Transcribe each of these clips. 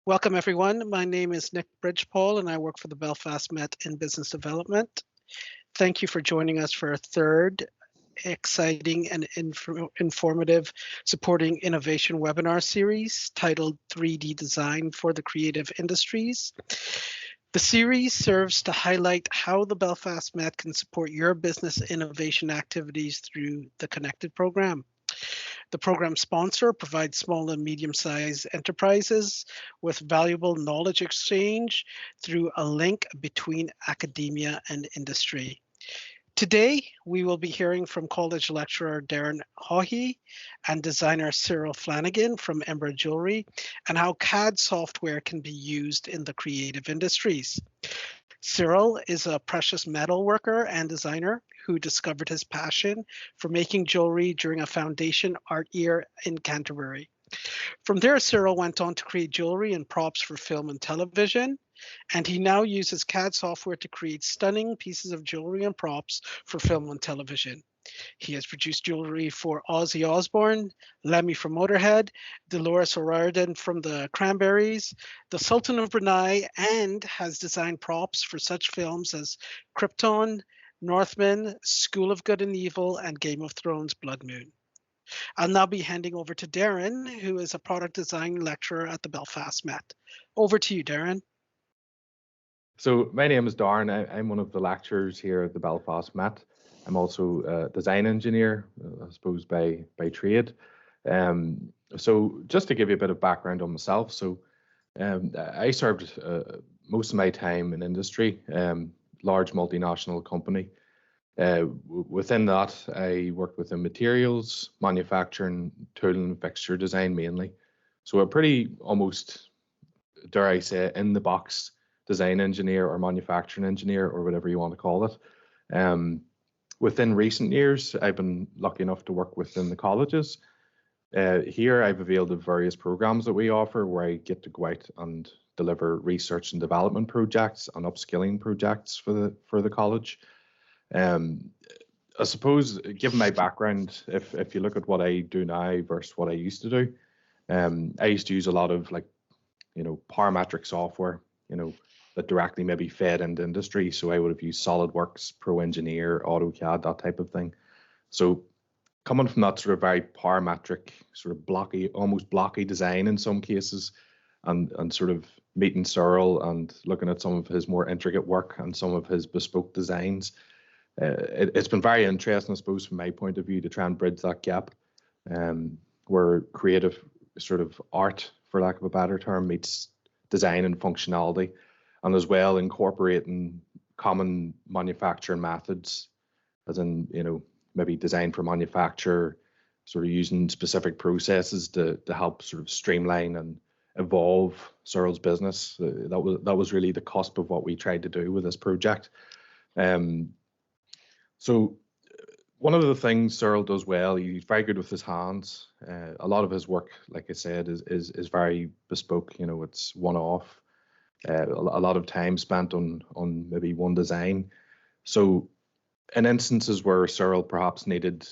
Welcome, everyone. My name is Nick Bridgepole, and I work for the Belfast Met in Business Development. Thank you for joining us for a third exciting and informative supporting innovation webinar series titled 3D Design for the Creative Industries. The series serves to highlight how the Belfast Met can support your business innovation activities through the Connected program. The program sponsor provides small and medium-sized enterprises with valuable knowledge exchange through a link between academia and industry. Today, we will be hearing from college lecturer Darren Haughey and designer Cyril Flanagan from Ember Jewelry and how CAD software can be used in the creative industries. Cyril is a precious metal worker and designer who discovered his passion for making jewelry during a foundation art year in Canterbury. From there, Cyril went on to create jewelry and props for film and television, and he now uses CAD software to create stunning pieces of jewelry and props for film and television. He has produced jewelry for Ozzy Osbourne, Lemmy from Motorhead, Dolores O'Riordan from the Cranberries, the Sultan of Brunei, and has designed props for such films as Krypton, Northman, School of Good and Evil, and Game of Thrones Blood Moon. I'll now be handing over to Darren, who is a product design lecturer at the Belfast Met. Over to you, Darren. So my name is Darren. I'm one of the lecturers here at the Belfast Met. I'm also a design engineer, I suppose, by trade. So just to give you a bit of background on myself, I served most of my time in industry, large multinational company. Within that, I worked within materials, manufacturing, tool and fixture design mainly. So a pretty almost, dare I say, in the box design engineer or manufacturing engineer or whatever you want to call it. Within recent years, I've been lucky enough to work within the colleges. Here, I've availed of various programs that we offer where I get to go out and deliver research and development projects and upskilling projects for the college. I suppose, given my background, if you look at what I do now versus what I used to do, I used to use a lot of parametric software, that directly maybe fed into industry. So I would have used SolidWorks, Pro Engineer, AutoCAD, that type of thing. So coming from that sort of very parametric, sort of blocky, almost blocky design in some cases, and sort of meeting Cyril and looking at some of his more intricate work and some of his bespoke designs, it's been very interesting, I suppose, from my point of view, to try and bridge that gap, where creative sort of art, for lack of a better term, meets design and functionality, and as well incorporating common manufacturing methods, as in, maybe design for manufacture, sort of using specific processes to help sort of streamline and evolve Cyril's business. That was really the cusp of what we tried to do with this project. So one of the things Cyril does well, he's very good with his hands. A lot of his work, like I said, is very bespoke. It's one-off. A lot of time spent on maybe one design. So in instances where Cyril perhaps needed,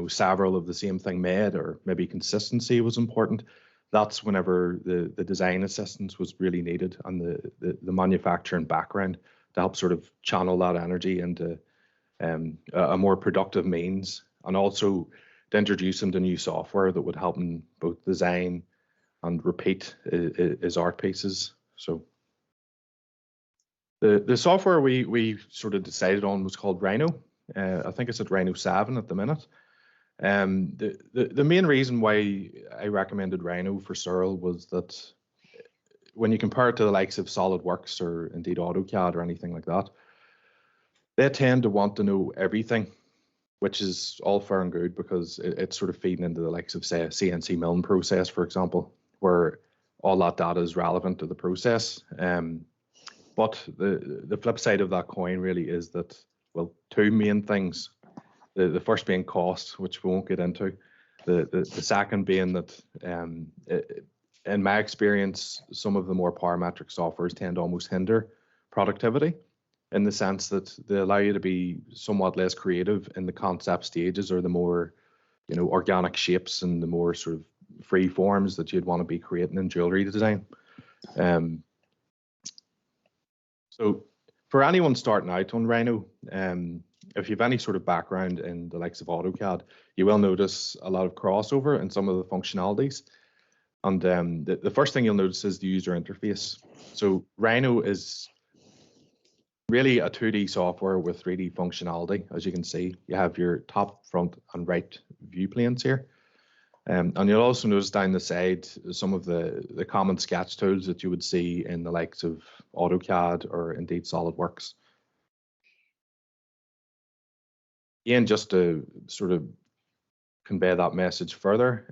several of the same thing made, or maybe consistency was important, that's whenever the design assistance was really needed, and the manufacturing background to help sort of channel that energy into a more productive means, and also to introduce him to new software that would help him both design and repeat his art pieces. So the software we sort of decided on was called Rhino. I think it's at Rhino 7 at the minute. The main reason why I recommended Rhino for Cyril was that when you compare it to the likes of SolidWorks or indeed AutoCAD or anything like that, they tend to want to know everything, which is all fair and good because it's sort of feeding into the likes of, say, a CNC milling process, for example, where all that data is relevant to the process. But the flip side of that coin really is that, well, two main things. The first being cost, which we won't get into. The second being that, in my experience, some of the more parametric softwares tend to almost hinder productivity, in the sense that they allow you to be somewhat less creative in the concept stages, or the more, organic shapes and the more sort of free forms that you'd want to be creating in jewelry design. So for anyone starting out on Rhino, if you have any sort of background in the likes of AutoCAD, you will notice a lot of crossover in some of the functionalities. And the first thing you'll notice is the user interface. So Rhino is really a 2D software with 3D functionality. As you can see, you have your top, front, and right view planes here. And you'll also notice down the side some of the common sketch tools that you would see in the likes of AutoCAD or indeed SolidWorks. Again, just to sort of convey that message further,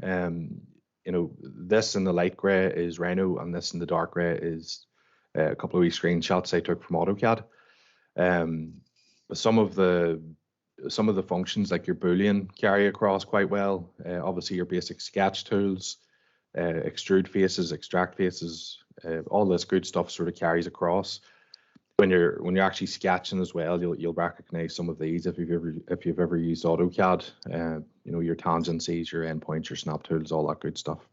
you know, this in the light gray is Rhino, and this in the dark gray is a couple of wee screenshots I took from AutoCAD. Some of the functions like your Boolean carry across quite well. Obviously your basic sketch tools, extrude faces, extract faces, all this good stuff sort of carries across. When you're actually sketching as well, you'll recognize some of these if you've ever used AutoCAD. You know, your tangencies, your endpoints, your snap tools, all that good stuff.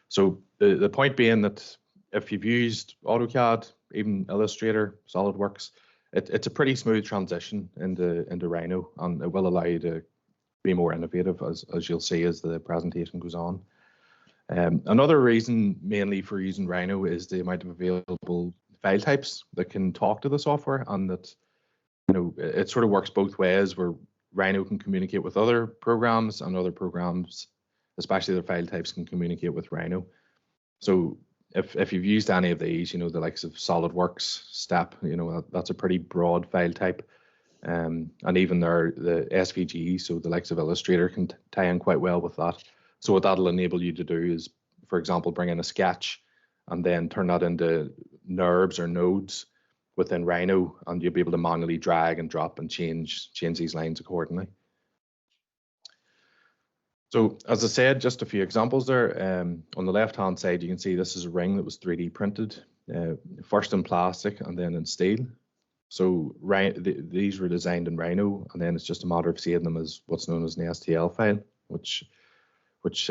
So the point being that if you've used AutoCAD, even Illustrator, SolidWorks, it's a pretty smooth transition into Rhino, and it will allow you to be more innovative, as you'll see as the presentation goes on. Another reason mainly for using Rhino is the amount of available file types that can talk to the software, and that, you know, it sort of works both ways, where Rhino can communicate with other programs, and other programs, especially their file types, can communicate with Rhino. So if you've used any of these, you know, the likes of SolidWorks, Step, you know, that's a pretty broad file type. And even the SVG, so the likes of Illustrator, can tie in quite well with that. So what that'll enable you to do is, for example, bring in a sketch and then turn that into NURBs or nodes within Rhino, and you'll be able to manually drag and drop and change these lines accordingly. So as I said, just a few examples there. On the left-hand side, you can see this is a ring that was 3D printed, first in plastic and then in steel. So these were designed in Rhino, and then it's just a matter of saving them as what's known as an STL file, which is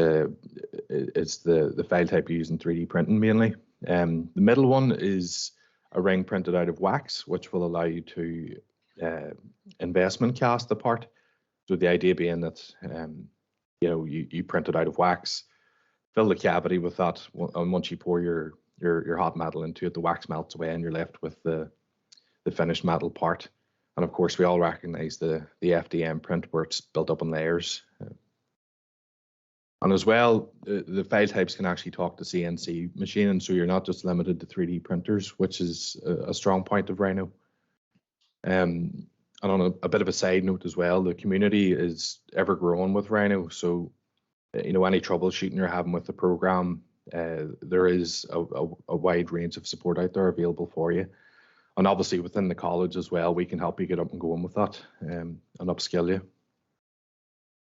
the file type used in 3D printing mainly. The middle one is a ring printed out of wax, which will allow you to investment cast the part. So the idea being that you know, you print it out of wax, fill the cavity with that, and once you pour your hot metal into it, the wax melts away, and you're left with the finished metal part. And of course, we all recognize the FDM print, where it's built up in layers. And as well, the file types can actually talk to CNC machining, so you're not just limited to 3D printers, which is a strong point of Rhino. And on a bit of a side note as well, the community is ever growing with Rhino. So, you know, any troubleshooting you're having with the program, there is a wide range of support out there available for you. And obviously within the college as well, we can help you get up and going with that, and upskill you.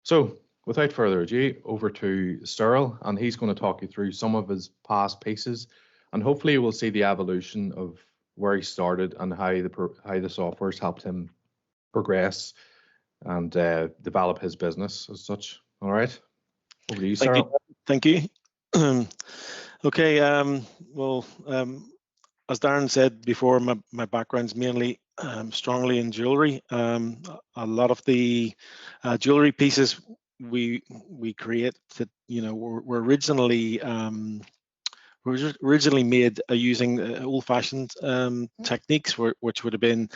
So without further ado, over to Cyril, and he's going to talk you through some of his past pieces, and hopefully we'll see the evolution of where he started and how the software's helped him progress and develop his business as such. All right, over to you, Cyril. Thank you. Okay, well, as Darren said before, my background's mainly strongly in jewelry. A lot of the jewelry pieces we create that, you know, were originally made using old-fashioned techniques, which would have been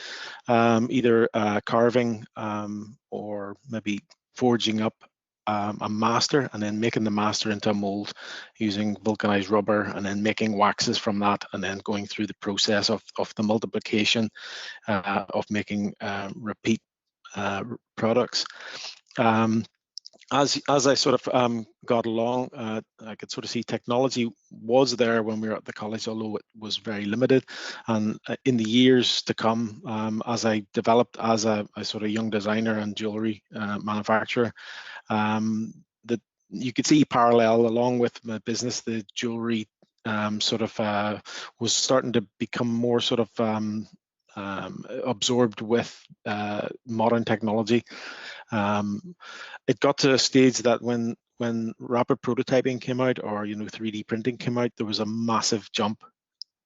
either carving or maybe forging up a master, and then making the master into a mold using vulcanized rubber, and then making waxes from that, and then going through the process of the multiplication of making repeat products. As I sort of got along, I could sort of see technology was there when we were at the college, although it was very limited. And in the years to come, as I developed as a sort of young designer and jewelry manufacturer, that you could see parallel along with my business. The jewelry sort of was starting to become more sort of absorbed with modern technology. It got to a stage that when rapid prototyping came out, or, you know, 3D printing came out, there was a massive jump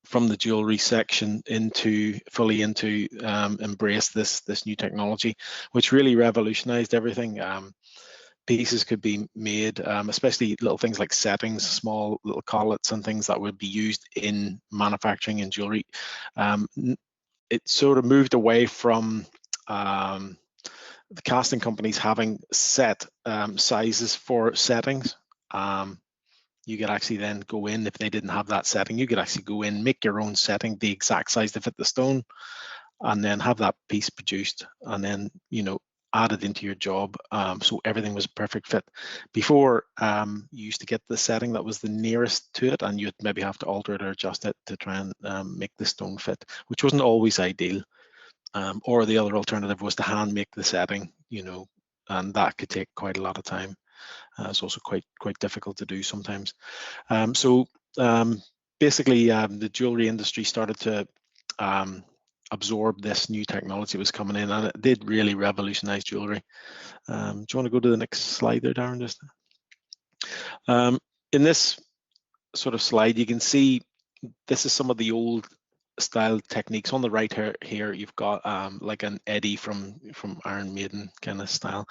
from the jewelry section into fully into embrace this new technology, which really revolutionized everything. Pieces could be made, especially little things like settings, small little collets and things that would be used in manufacturing and jewelry. It sort of moved away from the casting companies having set sizes for settings. You could actually then go in, if they didn't have that setting, you could actually go in, make your own setting, the exact size to fit the stone, and then have that piece produced, and then, you know, add it into your job. So everything was a perfect fit. Before, you used to get the setting that was the nearest to it, and you'd maybe have to alter it or adjust it to try and make the stone fit, which wasn't always ideal. Or the other alternative was to hand make the setting, you know, and that could take quite a lot of time. It's also quite difficult to do sometimes. Basically, the jewelry industry started to absorb this new technology that was coming in, and it did really revolutionize jewelry. Do you want to go to the next slide there, Darren? Just in this sort of slide, you can see this is some of the old style techniques. On the right here you've got like an eddy from Iron Maiden kind of style.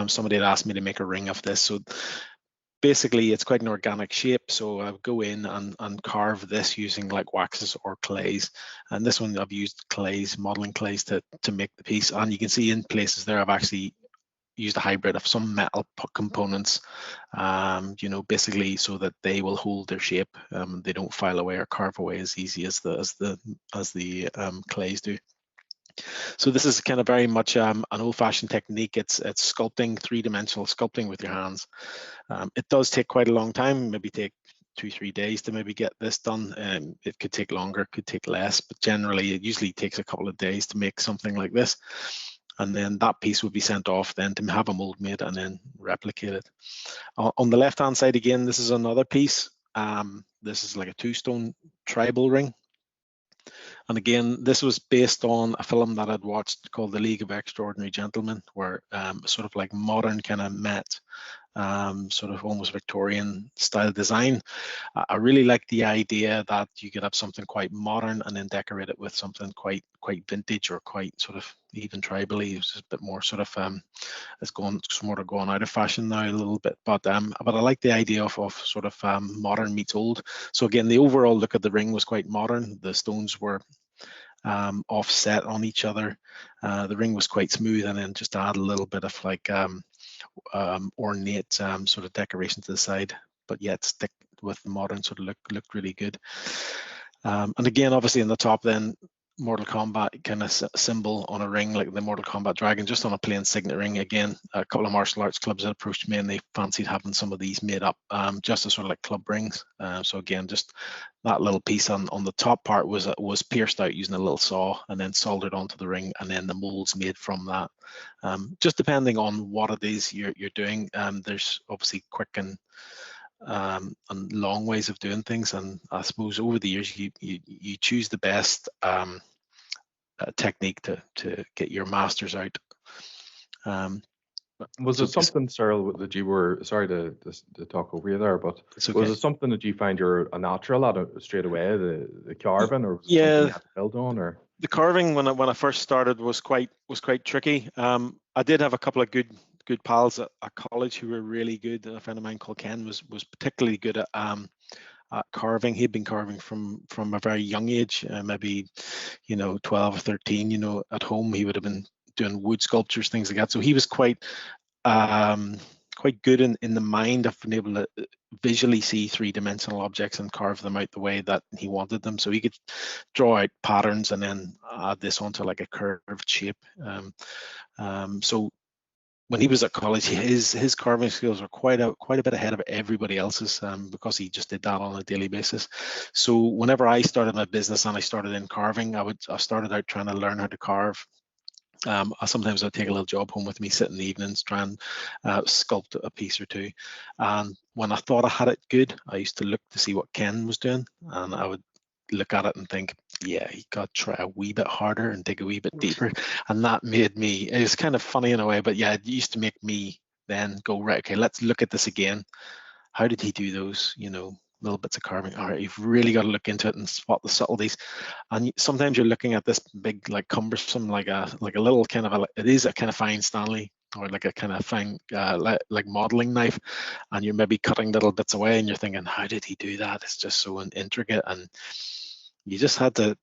Somebody had asked me to make a ring of this, so basically it's quite an organic shape. So I would go in and carve this using like waxes or clays, and this one I've used clays, modeling clays to make the piece. And you can see in places there I've actually used a hybrid of some metal components, you know, basically so that they will hold their shape. They don't file away or carve away as easy as the clays do. So this is kind of very much an old-fashioned technique. It's sculpting, three-dimensional sculpting with your hands. It does take quite a long time, maybe take 2-3 days to maybe get this done. It could take longer, could take less, but generally it usually takes a couple of days to make something like this. And then that piece would be sent off then to have a mold made and then replicate it. On the left-hand side again, this is another piece. This is like a 2-stone tribal ring. And again, this was based on a film that I'd watched called The League of Extraordinary Gentlemen, where sort of like modern kind of Met, sort of almost Victorian style design. I really like the idea that you could have something quite modern and then decorate it with something quite vintage or quite sort of even tribally. It's just a bit more sort of it's sort of going out of fashion now a little bit, but I like the idea of sort of modern meets old. So again, the overall look of the ring was quite modern. The stones were offset on each other. The ring was quite smooth, and then just add a little bit of like ornate sort of decoration to the side, but yet stick with the modern sort of looked really good. And again, obviously in the top then, Mortal Kombat kind of symbol on a ring, like the Mortal Kombat dragon, just on a plain signet ring. Again, a couple of martial arts clubs had approached me and they fancied having some of these made up just as sort of like club rings. So again, just that little piece on the top part was pierced out using a little saw and then soldered onto the ring, and then the molds made from that. Just depending on what it is you're doing, there's obviously quick and long ways of doing things, and I suppose over the years you choose the best technique to get your masters out. Was it something, Cyril, that you were, sorry to talk over you there, but okay, was it something that you find you're a natural at it straight away, the carving, or was it something you had to build on? Or the carving when I first started was quite tricky. I did have a couple of good pals at college who were really good. A friend of mine called Ken was particularly good at carving. He'd been carving from a very young age, maybe 12 or 13. At home he would have been doing wood sculptures, things like that. So he was quite good in the mind of being able to visually see three-dimensional objects and carve them out the way that he wanted them. So he could draw out patterns and then add this onto like a curved shape. So when he was at college, his carving skills were quite a bit ahead of everybody else's, because he just did that on a daily basis. So whenever I started my business and I started in carving, I started out trying to learn how to carve. Sometimes I'd take a little job home with me, sit in the evenings, try and sculpt a piece or two. And when I thought I had it good, I used to look to see what Ken was doing, and I would look at it and think, yeah, you got to try a wee bit harder and dig a wee bit deeper. And that made me, it was kind of funny in a way, but yeah, it used to make me then go, right, okay, let's look at this again. How did he do those, little bits of carving. All right, you've really got to look into it and spot the subtleties. And sometimes you're looking at this big, like cumbersome, like a little kind of it is a kind of fine Stanley, or like a kind of fine like modeling knife, and you're maybe cutting little bits away, and you're thinking, how did he do that? It's just so intricate, and you just had to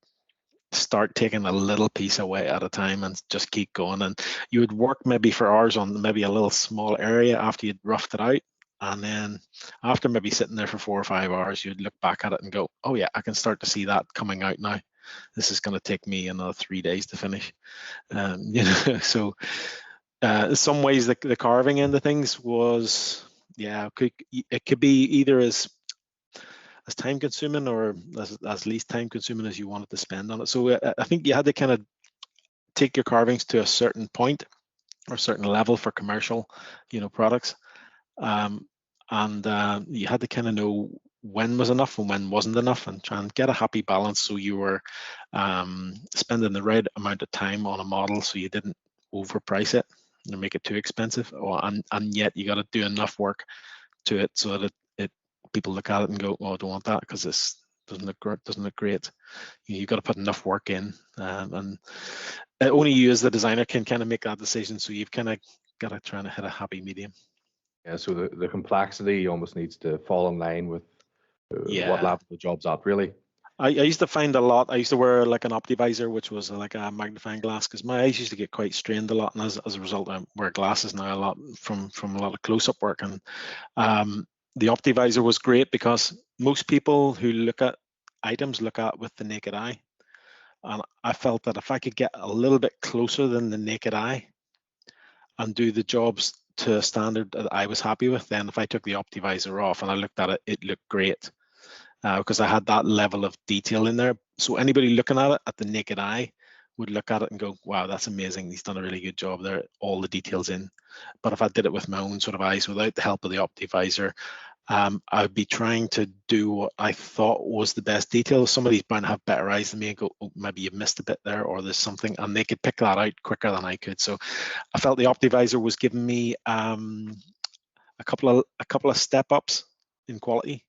start taking a little piece away at a time and just keep going. And you would work maybe for hours on maybe a little small area after you'd roughed it out, and then after maybe sitting there for 4 or 5 hours, you'd look back at it and go, oh yeah, I can start to see that coming out now. This is going to take me another 3 days to finish. You know, so in some ways the carving end of things was, yeah, it could be either as time consuming or as least time consuming as you wanted to spend on it. So I think you had to kind of take your carvings to a certain point or certain level for commercial, you know, products. And you had to kind of know when was enough and when wasn't enough, and try and get a happy balance so you were spending the right amount of time on a model so you didn't overprice it and make it too expensive, and yet you got to do enough work to it so that people look at it and go, oh, I don't want that because this doesn't look great. You've got to put enough work in, and only you as the designer can kind of make that decision. So you've kind of got to try and hit a happy medium. Yeah, so the complexity almost needs to fall in line with what level the job's at, really. I used to find a lot. I used to wear like an optivisor, which was like a magnifying glass, because my eyes used to get quite strained a lot, and as a result, I wear glasses now a lot from a lot of close-up work. And the optivisor was great because most people who look at items look at with the naked eye, and I felt that if I could get a little bit closer than the naked eye and do the jobs to a standard that I was happy with, then if I took the optivisor off and I looked at it, it looked great. Because I had that level of detail in there. So anybody looking at it at the naked eye would look at it and go, wow, that's amazing. He's done a really good job there, all the details in. But if I did it with my own sort of eyes without the help of the optivisor, I'd be trying to do what I thought was the best detail. Somebody's bound to have better eyes than me and go, oh, maybe you've missed a bit there, or there's something, and they could pick that out quicker than I could. So I felt the optivisor was giving me a couple of step ups in quality.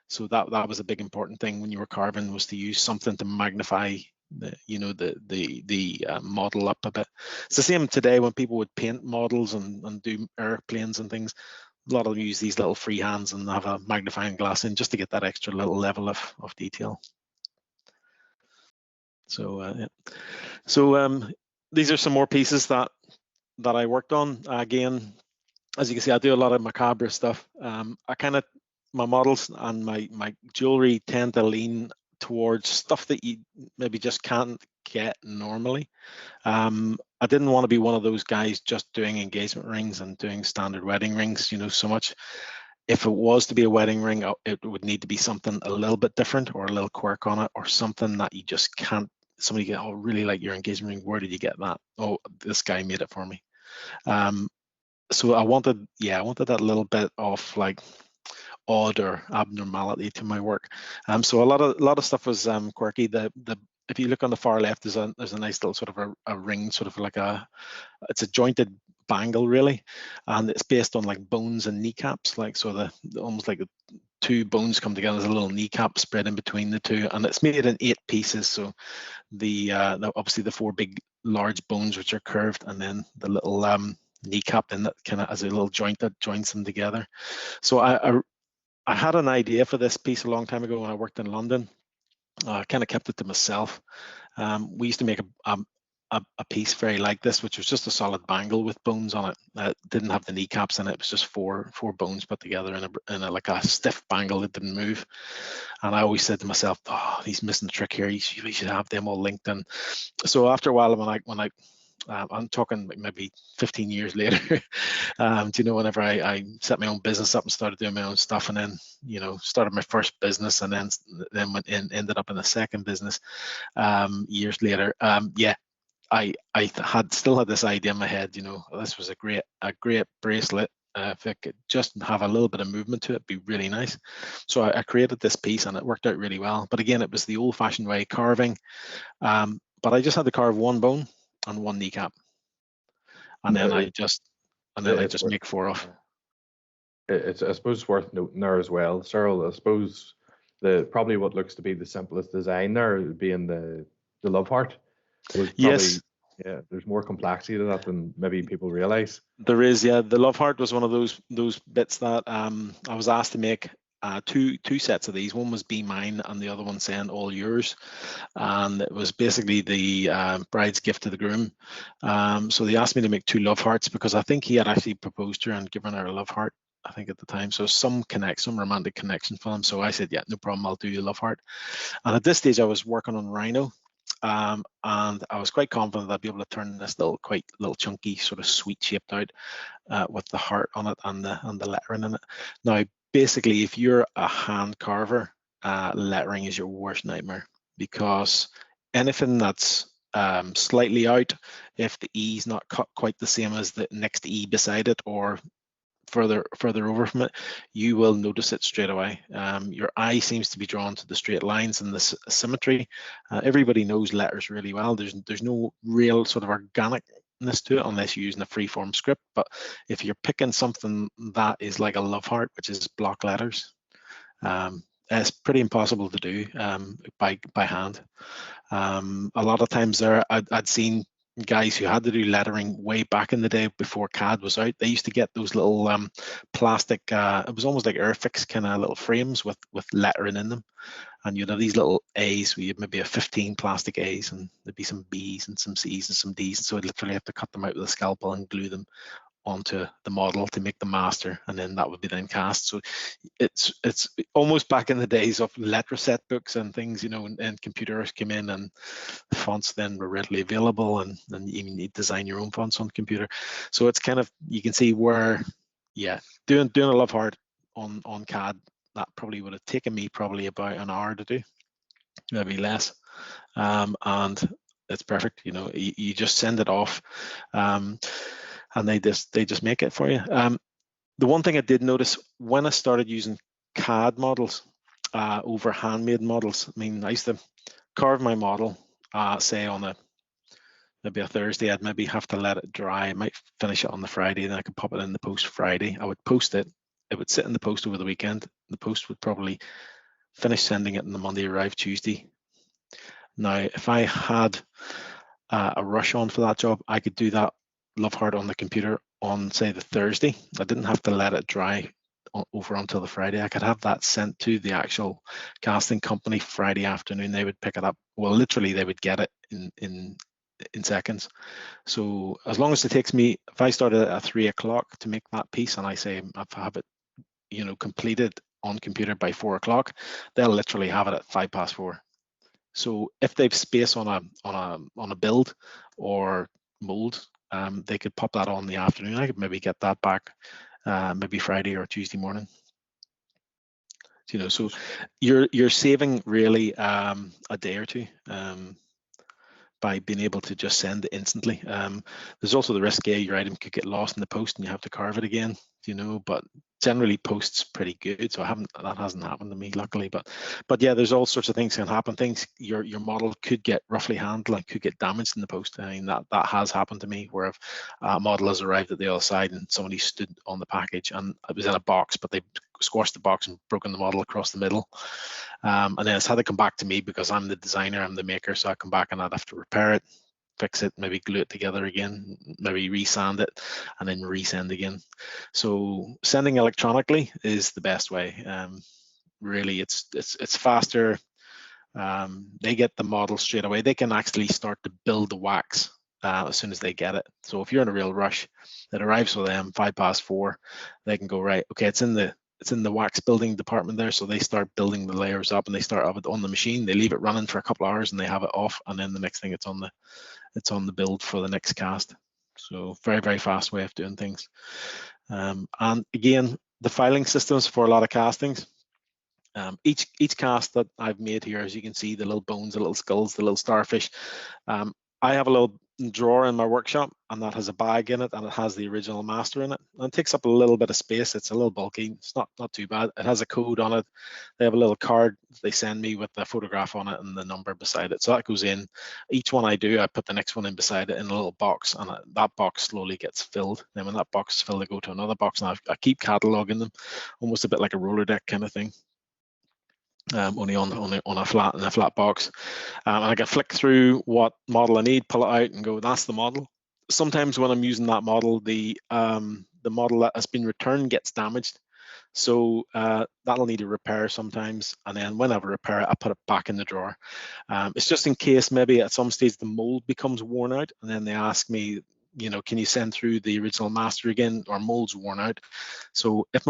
So that was a big important thing when you were carving, was to use something to magnify the model up a bit. It's the same today when people would paint models and do airplanes and things. A lot of them use these little free hands and have a magnifying glass in just to get that extra little level of detail. So these are some more pieces that I worked on. Again, as you can see, I do a lot of macabre stuff. My models and my jewelry tend to lean towards stuff that you maybe just can't get normally. I didn't want to be one of those guys just doing engagement rings and doing standard wedding rings, you know, so much. If it was to be a wedding ring, it would need to be something a little bit different, or a little quirk on it, or something that you just can't. Somebody go, oh, really like your engagement ring. Where did you get that? Oh, this guy made it for me. So I wanted that little bit of like odd or abnormality to my work. So a lot of stuff was quirky. If you look on the far left, there's a nice little sort of a ring, sort of like it's a jointed bangle really, and it's based on like bones and kneecaps, like so almost like the two bones come together. There's a little kneecap spread in between the two, and it's made in 8 pieces. So obviously the 4 big large bones which are curved, and then the little kneecap in that kind of as a little joint that joins them together. So I had an idea for this piece a long time ago when I worked in London. I kind of kept it to myself. We used to make a piece very like this, which was just a solid bangle with bones on it. It didn't have the kneecaps in it. It was just four bones put together in a like a stiff bangle that didn't move. And I always said to myself, oh, he's missing the trick here. We should have them all linked in. So after a while, when I I'm talking maybe 15 years later, do you know, whenever I set my own business up and started doing my own stuff, and then, you know, started my first business, and then went in, ended up in a second business years later. I still had this idea in my head, you know, this was a great bracelet. If it could just have a little bit of movement to it, it'd be really nice. So I created this piece, and it worked out really well. But again, it was the old-fashioned way, carving. But I just had to carve 1 bone and 1 kneecap, and then I just make 4 off. I suppose worth noting there as well, Cyril. I suppose probably what looks to be the simplest design there being the love heart was probably, Yes, yeah, there's more complexity to that than maybe people realize. there is. Yeah, the love heart was one of those bits that I was asked to make. Two sets of these. One was "Be Mine" and the other one saying "All Yours," and it was basically the bride's gift to the groom. So they asked me to make 2 love hearts because I think he had actually proposed to her and given her a love heart, I think, at the time. So some romantic connection for them. So I said, yeah, no problem, I'll do you a love heart. And at this stage, I was working on Rhino. And I was quite confident I'd be able to turn this quite little chunky, sort of sweet shaped out with the heart on it and the lettering in it. Now, basically, if you're a hand carver, lettering is your worst nightmare, because anything that's slightly out, if the E is not cut quite the same as the next E beside it, or further over from it, you will notice it straight away. Your eye seems to be drawn to the straight lines and the symmetry. Everybody knows letters really well. There's no real sort of organicness to it unless you're using a free-form script. But if you're picking something that is like a love heart, which is block letters, it's pretty impossible to do by hand. A lot of times there, I'd seen guys who had to do lettering way back in the day before CAD was out. They used to get those little plastic, it was almost like Airfix kind of little frames with lettering in them. And you'd have these little A's, where you'd maybe have 15 plastic A's, and there'd be some B's and some C's and some D's. And so I'd literally have to cut them out with a scalpel and glue them onto the model to make the master, and then that would be then cast. So it's almost back in the days of letter set books and things, and computers came in and fonts then were readily available, and you need to design your own fonts on computer. So it's kind of, you can see where, yeah, doing a love heart on CAD, that probably would have taken me probably about an hour to do, maybe less. And it's perfect. You just send it off, and they just make it for you. The one thing I did notice when I started using CAD models over handmade models, I used to carve my model, say on maybe a Thursday. I'd maybe have to let it dry. I might finish it on the Friday, then I could pop it in the post Friday. I would post it. It would sit in the post over the weekend. The post would probably finish sending it on the Monday, arrive Tuesday. Now, if I had a rush on for that job, I could do that love heart on the computer on, say, the Thursday. I didn't have to let it dry over until the Friday. I could have that sent to the actual casting company Friday afternoon. They would pick it up. Well, literally, they would get it in seconds. So as long as it takes me, if I started at 3 o'clock to make that piece, and I say I have it, completed on computer by 4 o'clock, they'll literally have it at 4:05. So if they've space on a build or mold, they could pop that on in the afternoon. I could maybe get that back maybe Friday or Tuesday morning. So you're saving really a day or two by being able to just send it instantly. There's also the risk, your item could get lost in the post and you have to carve it again, but generally post's pretty good. So that hasn't happened to me, luckily. But yeah, there's all sorts of things can happen. Your model could get roughly handled and could get damaged in the post. That has happened to me, where a model has arrived at the other side and somebody stood on the package and it was in a box, but they squashed the box and broken the model across the middle. And then it's had to come back to me because I'm the designer, I'm the maker. So I come back and I'd have to repair it, fix it, maybe glue it together again, maybe resand it, and then resend again. So sending electronically is the best way. Really, it's faster. They get the model straight away. They can actually start to build the wax as soon as they get it. So if you're in a real rush, it arrives with them 4:05. They can go, right, okay, it's in the wax building department there. So they start building the layers up and they start up it on the machine. They leave it running for a couple of hours and they have it off. And then the next thing it's on the build for the next cast. So very, very fast way of doing things. And again, the filing systems for a lot of castings. Each cast that I've made here, as you can see, the little bones, the little skulls, the little starfish. I have a little drawer in my workshop, and that has a bag in it, and it has the original master in it. And it takes up a little bit of space. It's a little bulky. It's not too bad. It has a code on it. They have a little card they send me with the photograph on it and the number beside it. So that goes in. Each one I do, I put the next one in beside it in a little box, and that box slowly gets filled. Then when that box is filled, I go to another box, and I keep cataloging them, almost a bit like a roller deck kind of thing. Only on a flat box, and I can flick through what model I need, pull it out, and go, that's the model. Sometimes when I'm using that model, the model that has been returned gets damaged, so that'll need a repair sometimes. And then when I repair it, I put it back in the drawer. It's just in case maybe at some stage the mold becomes worn out, and then they ask me, can you send through the original master again, or mold's worn out. So if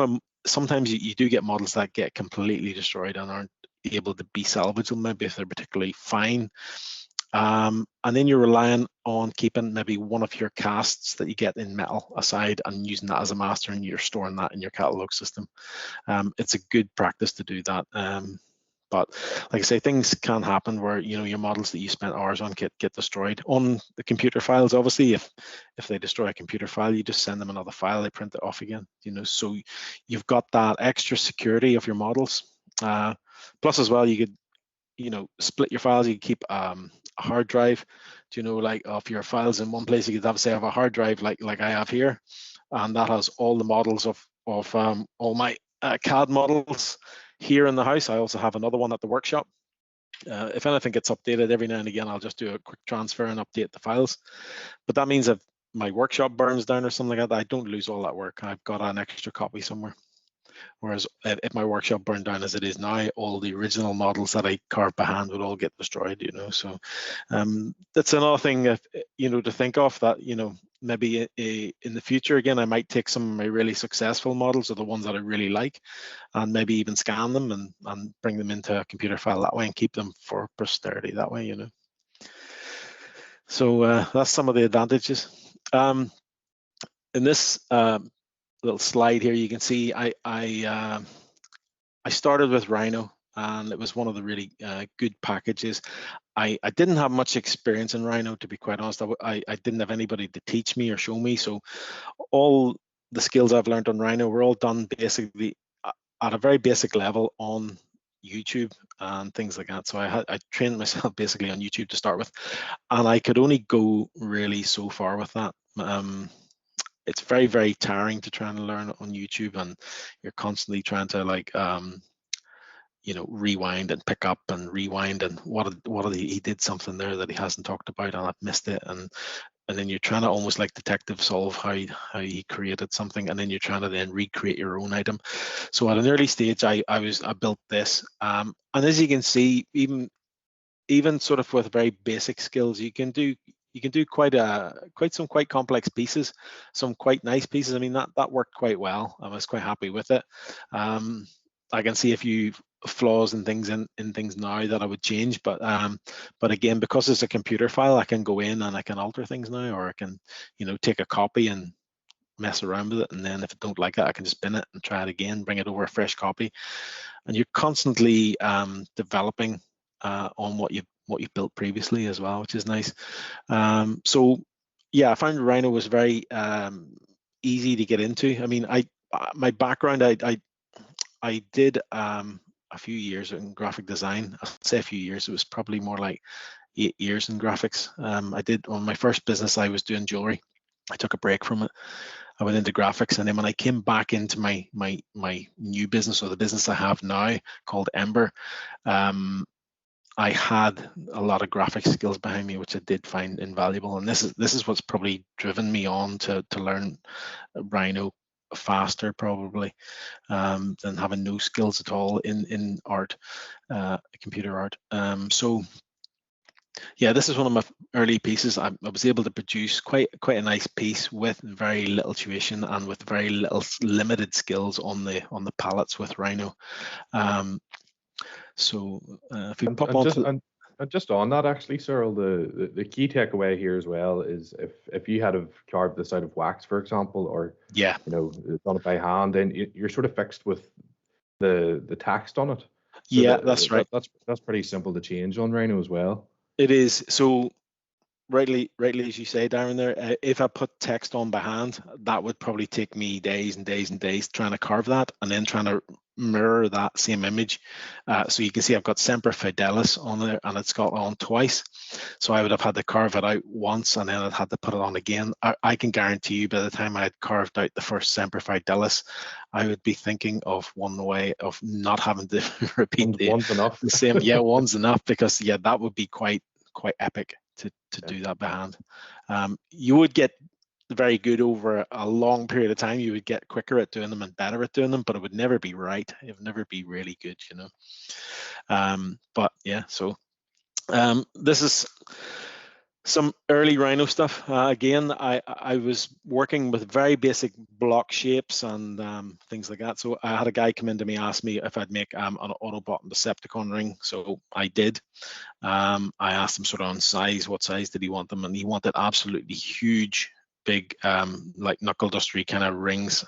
sometimes you do get models that get completely destroyed and aren't able to be salvageable, maybe if they're particularly fine. And then you're relying on keeping maybe one of your casts that you get in metal aside and using that as a master, and you're storing that in your catalog system. It's a good practice to do that. But like I say, things can happen where your models that you spent hours on get destroyed. On the computer files, obviously, if they destroy a computer file, you just send them another file, they print it off again. So you've got that extra security of your models. Plus, as well, you could split your files. You could keep a hard drive. Like of your files in one place, you could have a hard drive like I have here, and that has all the models of all my CAD models here in the house. I also have another one at the workshop. If anything gets updated every now and again, I'll just do a quick transfer and update the files. But that means if my workshop burns down or something like that, I don't lose all that work. I've got an extra copy somewhere. Whereas if my workshop burned down as it is now, all the original models that I carved by hand would all get destroyed. So that's another thing to think of, that maybe in the future, again, I might take some of my really successful models, or the ones that I really like, and maybe even scan them and bring them into a computer file that way and keep them for posterity that way. So that's some of the advantages. In this little slide here, you can see I started with Rhino, and it was one of the really good packages. I didn't have much experience in Rhino, to be quite honest. I didn't have anybody to teach me or show me, so all the skills I've learned on Rhino were all done basically at a very basic level on YouTube and things like that. So I trained myself basically on YouTube to start with, and I could only go really so far with that. It's very, very tiring to try and learn on YouTube, and you're constantly trying to rewind and pick up and rewind, and he did something there that he hasn't talked about and I've missed it, and then you're trying to almost like detective solve how he created something, and then you're trying to then recreate your own item. So at an early stage, I built this, and as you can see, even sort of with very basic skills, you can do quite some quite complex pieces, some quite nice pieces. I mean, that worked quite well. I was quite happy with it. I can see a few flaws and things in things now that I would change, but again, because it's a computer file, I can go in and I can alter things now, or I can take a copy and mess around with it, and then if I don't like it, I can just bin it and try it again, bring it over a fresh copy. And you're constantly developing on what you've built previously as well, which is nice. So yeah, I found Rhino was very easy to get into. I mean, my background, I did a few years in graphic design. I'll say a few years, it was probably more like 8 years in graphics. I did, on my first business, I was doing jewelry. I took a break from it. I went into graphics, and then when I came back into my new business, or the business I have now called Ember, I had a lot of graphic skills behind me, which I did find invaluable. And this is what's probably driven me on to learn Rhino faster, probably, than having no skills at all in art, computer art. So yeah, this is one of my early pieces. I was able to produce quite a nice piece with very little tuition and with very limited skills on the palettes with Rhino. So if we pop on just on that, actually, Cyril, the key takeaway here as well is if you had have carved this out of wax, for example, or done it by hand, then you're sort of fixed with the text on it. So yeah, that's right. That's pretty simple to change on Rhino as well. It is. So rightly as you say, Darren, there, if I put text on by hand, that would probably take me days and days and days trying to carve that and then trying to mirror that same image. So you can see I've got Semper Fidelis on there, and it's got on twice. So I would have had to carve it out once and then I'd had to put it on again. I can guarantee you by the time I had carved out the first Semper Fidelis, I would be thinking of one way of not having to repeat One's enough. the same. Yeah, one's enough, because yeah, that would be quite epic to do that by hand. You would get very good over a long period of time. You would get quicker at doing them and better at doing them, but it would never be right. It would never be really good, you know. But yeah, so this is some early Rhino stuff. Again, I was working with very basic block shapes and things like that. So I had a guy come in to me, ask me if I'd make an Autobot and Decepticon ring. So I did. I asked him sort of on size, what size did he want them, and he wanted absolutely huge, big, like knuckle dustery kind of rings.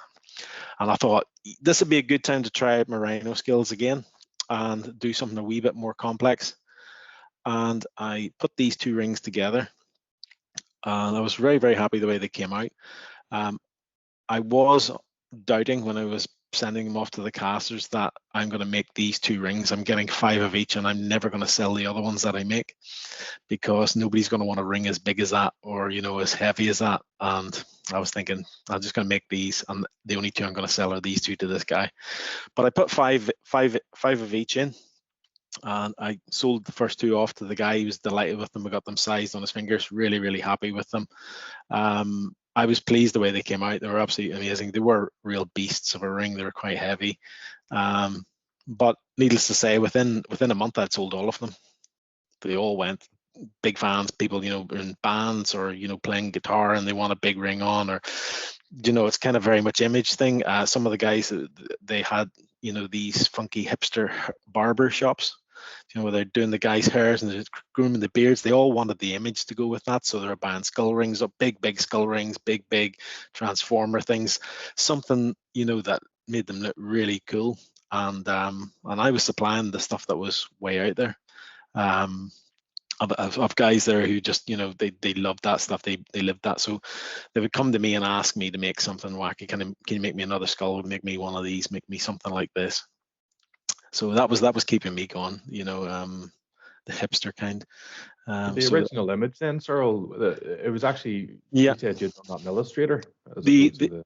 And I thought this would be a good time to try out my Rhino skills again and do something a wee bit more complex. And I put these two rings together, and I was very, very happy the way they came out. I was doubting when I was sending them off to the casters that I'm going to make these two rings. I'm getting 5 of each, and I'm never going to sell the other ones that I make, because nobody's going to want a ring as big as that, or you know, as heavy as that. And I was thinking I'm just going to make these, and the only two I'm going to sell are these two to this guy. But I put five of each in, and I sold the first two off to the guy. He was delighted with them. I got them sized on his fingers, really, really happy with them. I was pleased the way they came out. They were absolutely amazing. They were real beasts of a ring. They were quite heavy. But needless to say, within a month, I'd sold all of them. They all went. Big fans, people, you know, in bands or, you know, playing guitar and they want a big ring on, or, you know, it's kind of very much image thing. Some of the guys, they had, you know, these funky hipster barber shops, you know, where they're doing the guys' hairs and they're grooming the beards. They all wanted the image to go with that, so they're buying skull rings, up big skull rings, big transformer things, something, you know, that made them look really cool. And I was supplying the stuff that was way out there. Of guys there who just, you know, they loved that stuff. They lived that. So they would come to me and ask me to make something wacky. Can you make me another skull? Make me one of these. Make me something like this. So that was keeping me going, you know, the hipster kind. The original image then, Cyril, it was actually, yeah, you said you'd done that in Illustrator. The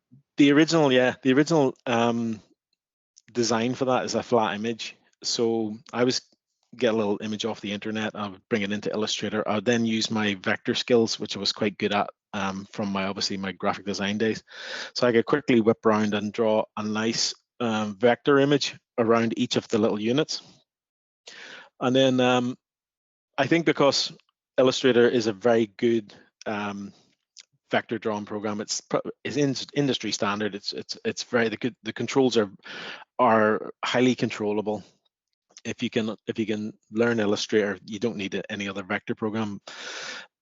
original, yeah, the original design for that is a flat image. So I was get a little image off the internet, I would bring it into Illustrator. I would then use my vector skills, which I was quite good at from obviously my graphic design days. So I could quickly whip around and draw a nice vector image around each of the little units. And then I think because Illustrator is a very good vector drawing program, it's industry standard. It's very good. The controls are highly controllable. If you can learn Illustrator, you don't need any other vector program.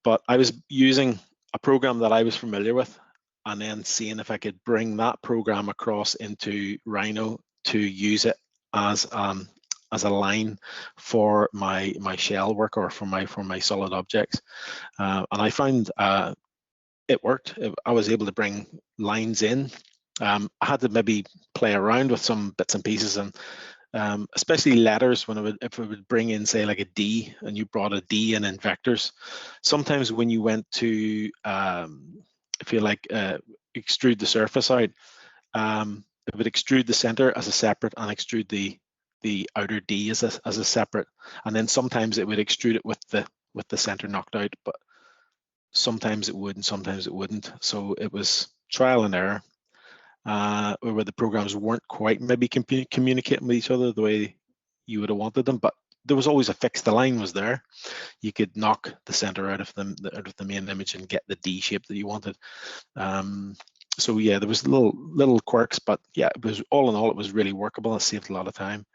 But I was using a program that I was familiar with, and then seeing if I could bring that program across into Rhino to use it as a line for my shell work, or for my solid objects. And I found it worked. I was able to bring lines in. I had to maybe play around with some bits and pieces, and especially letters, if it would bring in, say, like a D, and you brought a D in vectors. Sometimes when you went to if you like extrude the surface out, it would extrude the center as a separate and extrude the outer D as a separate, and then sometimes it would extrude it with the center knocked out, but sometimes it would and sometimes it wouldn't. So it was trial and error. Where the programs weren't quite maybe communicating with each other the way you would have wanted them, but there was always a fix. The line was there. You could knock the center out of the main image and get the D shape that you wanted. So yeah, there was little quirks, but yeah, it was all in all, it was really workable. It saved a lot of time.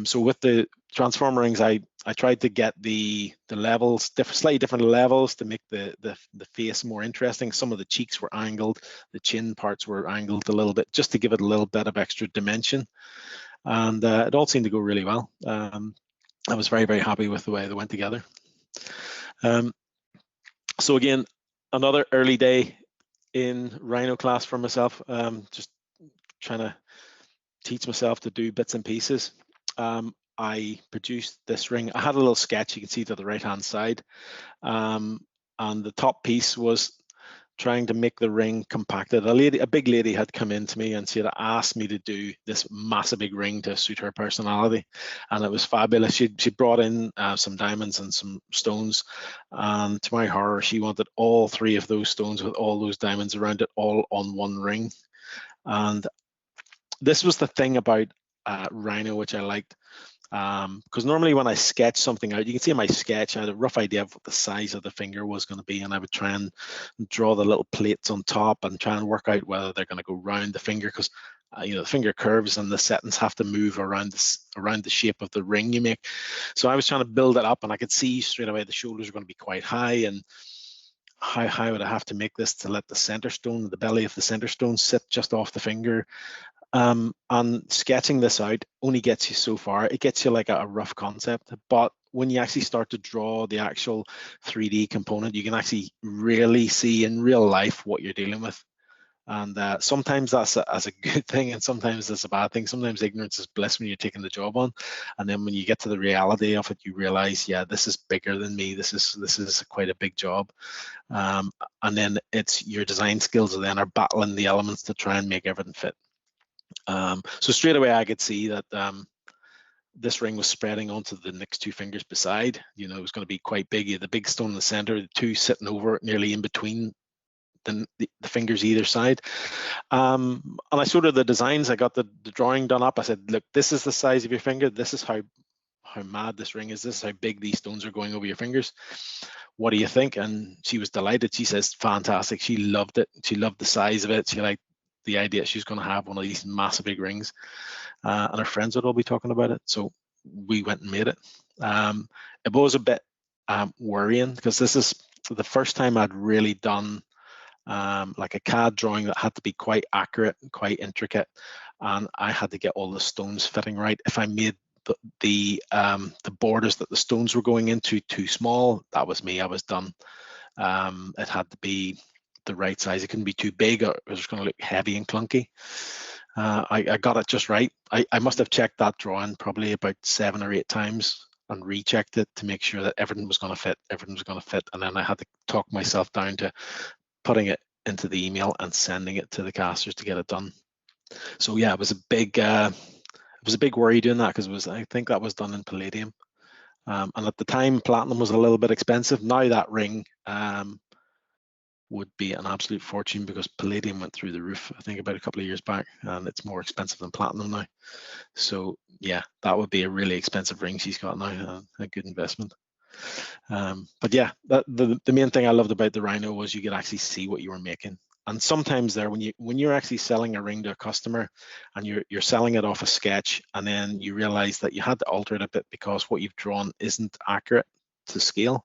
So with the transformer rings, I tried to get the levels, slightly different levels, to make the face more interesting. Some of the cheeks were angled, the chin parts were angled a little bit, just to give it a little bit of extra dimension. And it all seemed to go really well. I was very, very happy with the way they went together. So again, another early day in Rhino class for myself, just trying to teach myself to do bits and pieces. I produced this ring. I had a little sketch you can see to the right hand side, and the top piece was trying to make the ring compacted. A big lady had come in to me and she had asked me to do this massive big ring to suit her personality, and it was fabulous. She brought in some diamonds and some stones, and to my horror, she wanted all 3 of those stones with all those diamonds around it, all on one ring. And this was the thing about Rhino, which I liked. Because normally when I sketch something out, you can see in my sketch, I had a rough idea of what the size of the finger was going to be, and I would try and draw the little plates on top and try and work out whether they're going to go round the finger, because the finger curves and the settings have to move around the shape of the ring you make. So I was trying to build it up, and I could see straight away the shoulders are going to be quite high, and how high would I have to make this to let the center stone, the belly of the center stone, sit just off the finger. And sketching this out only gets you so far. It gets you like a rough concept, but when you actually start to draw the actual 3D component, you can actually really see in real life what you're dealing with. And sometimes that's a good thing, and sometimes that's a bad thing. Sometimes ignorance is bliss when you're taking the job on, and then when you get to the reality of it, you realize, yeah, this is bigger than me. This is quite a big job. And then it's your design skills then are battling the elements to try and make everything fit. So straight away I could see that this ring was spreading onto the next 2 fingers beside. It was going to be quite big. You had the big stone in the center, the 2 sitting over it, nearly in between the fingers either side. And I sort of the designs, I got the drawing done up. I said, look, this is the size of your finger. This is how mad this ring is. This is how big these stones are going over your fingers. What do you think? And she was delighted. She says, fantastic. She loved it. She loved the size of it. She liked the idea she's going to have one of these massive big rings, and her friends would all be talking about it. So we went and made it. It was a bit worrying, because this is the first time I'd really done like a CAD drawing that had to be quite accurate and quite intricate, and I had to get all the stones fitting right. If I made the borders that the stones were going into too small, that was me. I was done. It had to be the right size. It couldn't be too big, or it was going to look heavy and clunky. I got it just right. I must have checked that drawing probably about 7 or 8 times and rechecked it to make sure that everything was going to fit. Everything was going to fit, and then I had to talk myself down to putting it into the email and sending it to the casters to get it done. So yeah, it was a big worry doing that, because I think that was done in palladium, and at the time platinum was a little bit expensive. Now that ring would be an absolute fortune, because palladium went through the roof, I think, about a couple of years back, and it's more expensive than platinum now. So yeah, that would be a really expensive ring she's got now, a good investment. But yeah, the main thing I loved about the Rhino was you could actually see what you were making. And sometimes there, when you're actually selling a ring to a customer and you're selling it off a sketch, and then you realize that you had to alter it a bit because what you've drawn isn't accurate to scale,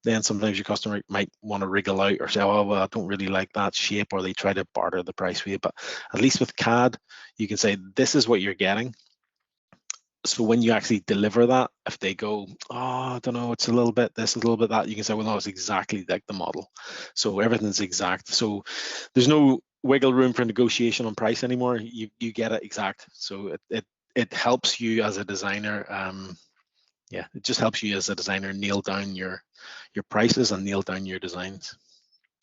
then sometimes your customer might want to wriggle out or say, oh, well, I don't really like that shape, or they try to barter the price with you. But at least with CAD, you can say, this is what you're getting. So when you actually deliver that, if they go, oh, I don't know, it's a little bit this, a little bit that, you can say, well, no, it's exactly like the model. So everything's exact. So there's no wiggle room for negotiation on price anymore. You get it exact. So it helps you as a designer. Yeah, it just helps you as a designer nail down your prices and nail down your designs.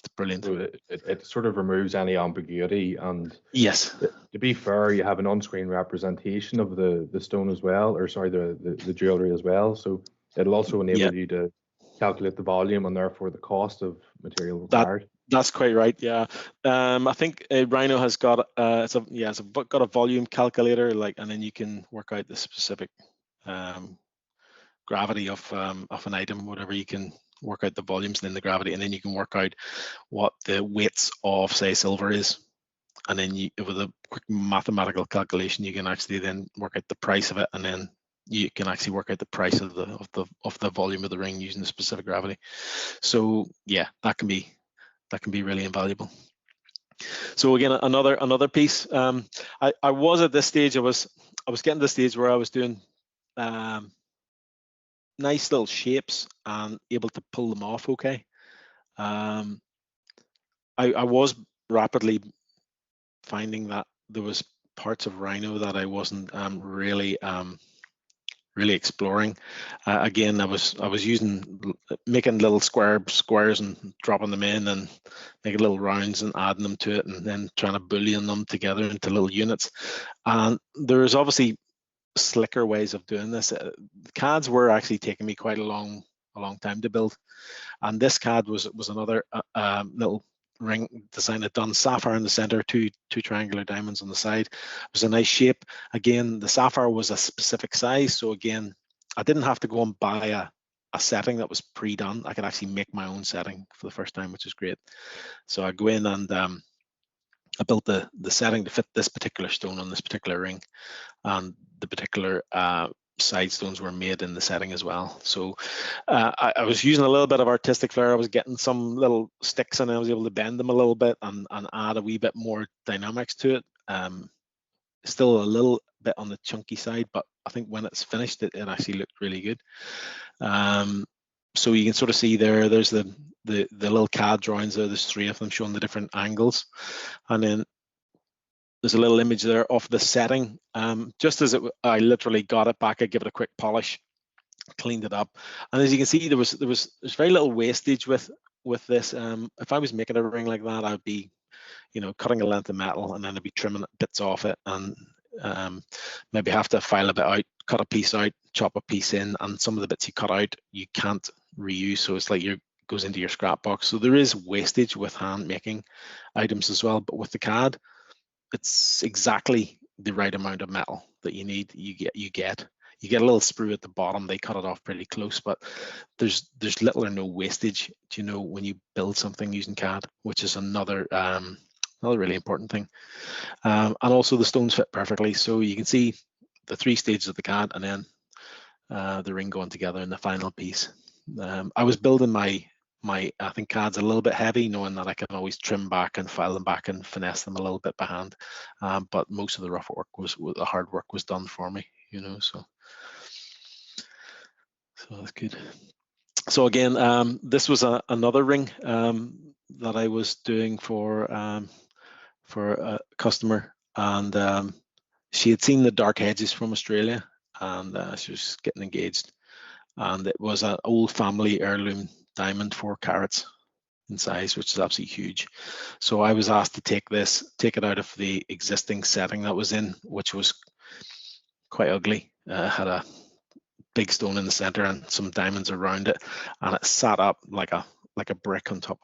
It's brilliant. So it sort of removes any ambiguity, and yes, to be fair, you have an on-screen representation of the stone as well, or sorry, the jewelry as well. So it'll also enable you to calculate the volume and therefore the cost of material required. That's quite right. Yeah, I think Rhino has got it's got a volume calculator, and then you can work out the specific gravity of an item, whatever. You can work out the volumes and then the gravity, and then you can work out what the weights of, say, silver is, and then with a quick mathematical calculation, you can actually then work out the price of it, and then you can actually work out the price of the volume of the ring using the specific gravity. So yeah, that can be really invaluable. So again, another piece. I was at this stage. I was getting to the stage where I was doing nice little shapes and able to pull them off okay. I was rapidly finding that there was parts of Rhino that I wasn't really exploring. Again, I was making little squares and dropping them in and making little rounds and adding them to it, and then trying to bullion them together into little units. And there's obviously slicker ways of doing this. The CADs were actually taking me quite a long time to build, and this CAD was another little ring design. I'd done sapphire in the center, two triangular diamonds on the side. It was a nice shape. Again, the sapphire was a specific size, so again, I didn't have to go and buy a setting that was pre-done. I could actually make my own setting for the first time, which is great. So I go in and I built the setting to fit this particular stone on this particular ring, and the particular side stones were made in the setting as well. So I was using a little bit of artistic flair. I was getting some little sticks and I was able to bend them a little bit and add a wee bit more dynamics to it. Still a little bit on the chunky side, but I think when it's finished, it actually looked really good. So you can sort of see there's the little CAD drawings there. There's 3 of them showing the different angles. And then there's a little image there of the setting. Just as I literally got it back, I give it a quick polish, cleaned it up, and as you can see, there's very little wastage with this. If I was making a ring like that, I'd be, cutting a length of metal and then I'd be trimming bits off it, and maybe have to file a bit out, cut a piece out, chop a piece in, and some of the bits you cut out you can't reuse, so it's like goes into your scrap box. So there is wastage with hand making items as well, but with the CAD, it's exactly the right amount of metal that you need. You get a little sprue at the bottom. They cut it off pretty close, but there's little or no wastage, when you build something using CAD, which is another really important thing. And also the stones fit perfectly. So you can see the 3 stages of the CAD and then the ring going together in the final piece. I was building my I think CAD's a little bit heavy, knowing that I can always trim back and file them back and finesse them a little bit by hand. But most of the rough work the hard work was done for me, so that's good. So again, this was another ring that I was doing for a customer, and she had seen the dark hedges from Australia, and she was getting engaged, and it was an old family heirloom diamond, 4 carats in size, which is absolutely huge. So I was asked to take it out of the existing setting that was in, which was quite ugly. Had a big stone in the center and some diamonds around it, and it sat up like a brick on top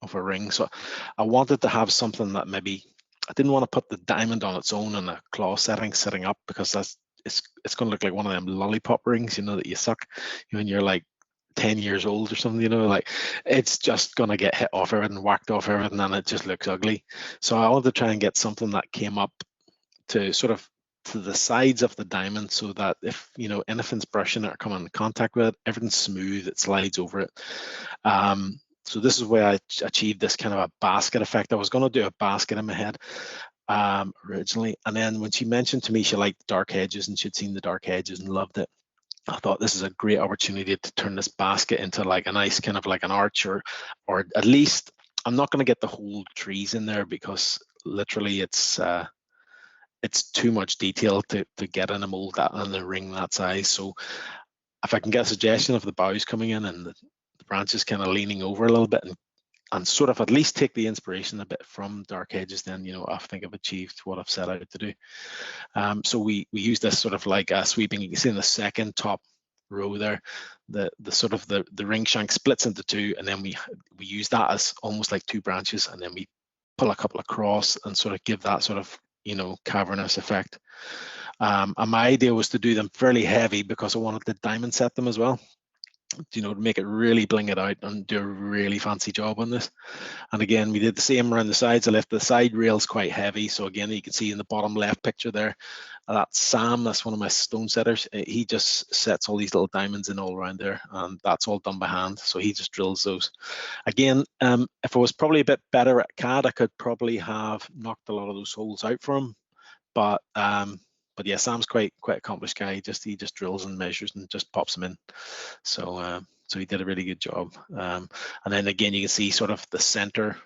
of a ring. So I wanted to have something that maybe I didn't want to put the diamond on its own in a claw setting sitting up, because it's going to look like one of them lollipop rings, that you suck when you're like 10 years old or something, like it's just gonna get hit off everything, whacked off everything, and it just looks ugly. So I wanted to try and get something that came up to sort of to the sides of the diamond, so that if anything's brushing it or coming in contact with it, everything's smooth, it slides over it. So this is where I achieved this kind of a basket effect. I was going to do a basket in my head originally, and then when she mentioned to me she liked dark hedges and she'd seen the dark hedges and loved it, I thought this is a great opportunity to turn this basket into like a nice kind of like an arch, or at least I'm not going to get the whole trees in there, because literally it's too much detail to get in a mold that and a ring that size. So if I can get a suggestion of the boughs coming in and the branches kind of leaning over a little bit and sort of at least take the inspiration a bit from dark hedges, then I think I've achieved what I've set out to do. So we use this sort of like a sweeping. You can see in the second top row there, the sort of the ring shank splits into 2, and then we use that as almost like 2 branches, and then we pull a couple across and sort of give that sort of cavernous effect. And my idea was to do them fairly heavy, because I wanted to diamond set them as well, to make it really bling it out and do a really fancy job on this. And again, we did the same around the sides. I left the side rails quite heavy. So again, you can see in the bottom left picture there, that's Sam, that's one of my stone setters. He just sets all these little diamonds in all around there, and that's all done by hand. So he just drills those. Again, if I was probably a bit better at CAD, I could probably have knocked a lot of those holes out for him. But yeah, Sam's quite accomplished guy. He just drills and measures and just pops them in. So So he did a really good job. And then again, you can see sort of the center,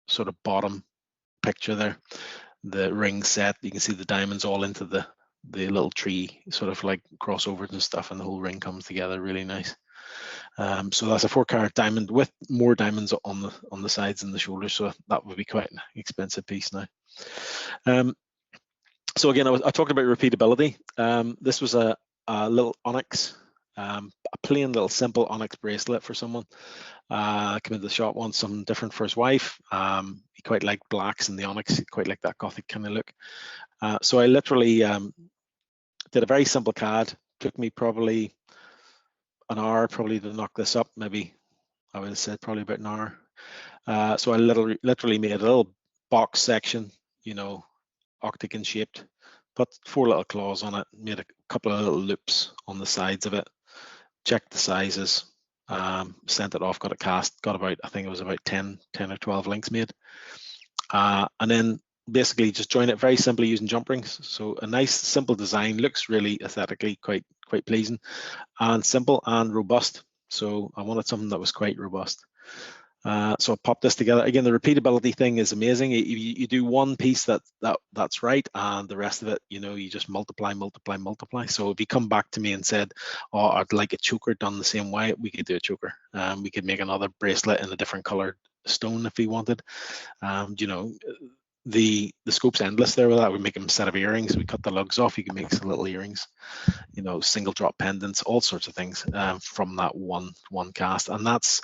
sort of bottom picture there, the ring set. You can see the diamonds all into the little tree, sort of like crossovers and stuff, and the whole ring comes together really nice. So that's a 4-carat diamond with more diamonds on the sides and the shoulders. So that would be quite an expensive piece now. So again, I talked about repeatability. This was a little onyx, a plain little simple onyx bracelet for someone. Came into the shop, wants something different for his wife. He quite liked blacks and the onyx, quite like that gothic kind of look. So I literally did a very simple CAD. Took me probably an hour probably to knock this up. Maybe I would have said probably about an hour. So I literally made a little box section, you know, octagon shaped, put 4 little claws on it, made a couple of little loops on the sides of it, checked the sizes, sent it off, got it cast, got about, I think it was about 10 or 12 links made. And then basically just join it very simply using jump rings. So a nice simple design, looks really aesthetically quite pleasing and simple and robust. So I wanted something that was quite robust. So I popped this together. Again, the repeatability thing is amazing. You do one piece that's right, and the rest of it, you know, you just multiply. So if you come back to me and said, "Oh, I'd like a choker done the same way," we could do a choker. We could make another bracelet in a different colored stone if we wanted. You know, the scope's endless there with that. We make them a set of earrings. We cut the lugs off. You can make some little earrings. You know, single drop pendants, all sorts of things from that one cast, and that's.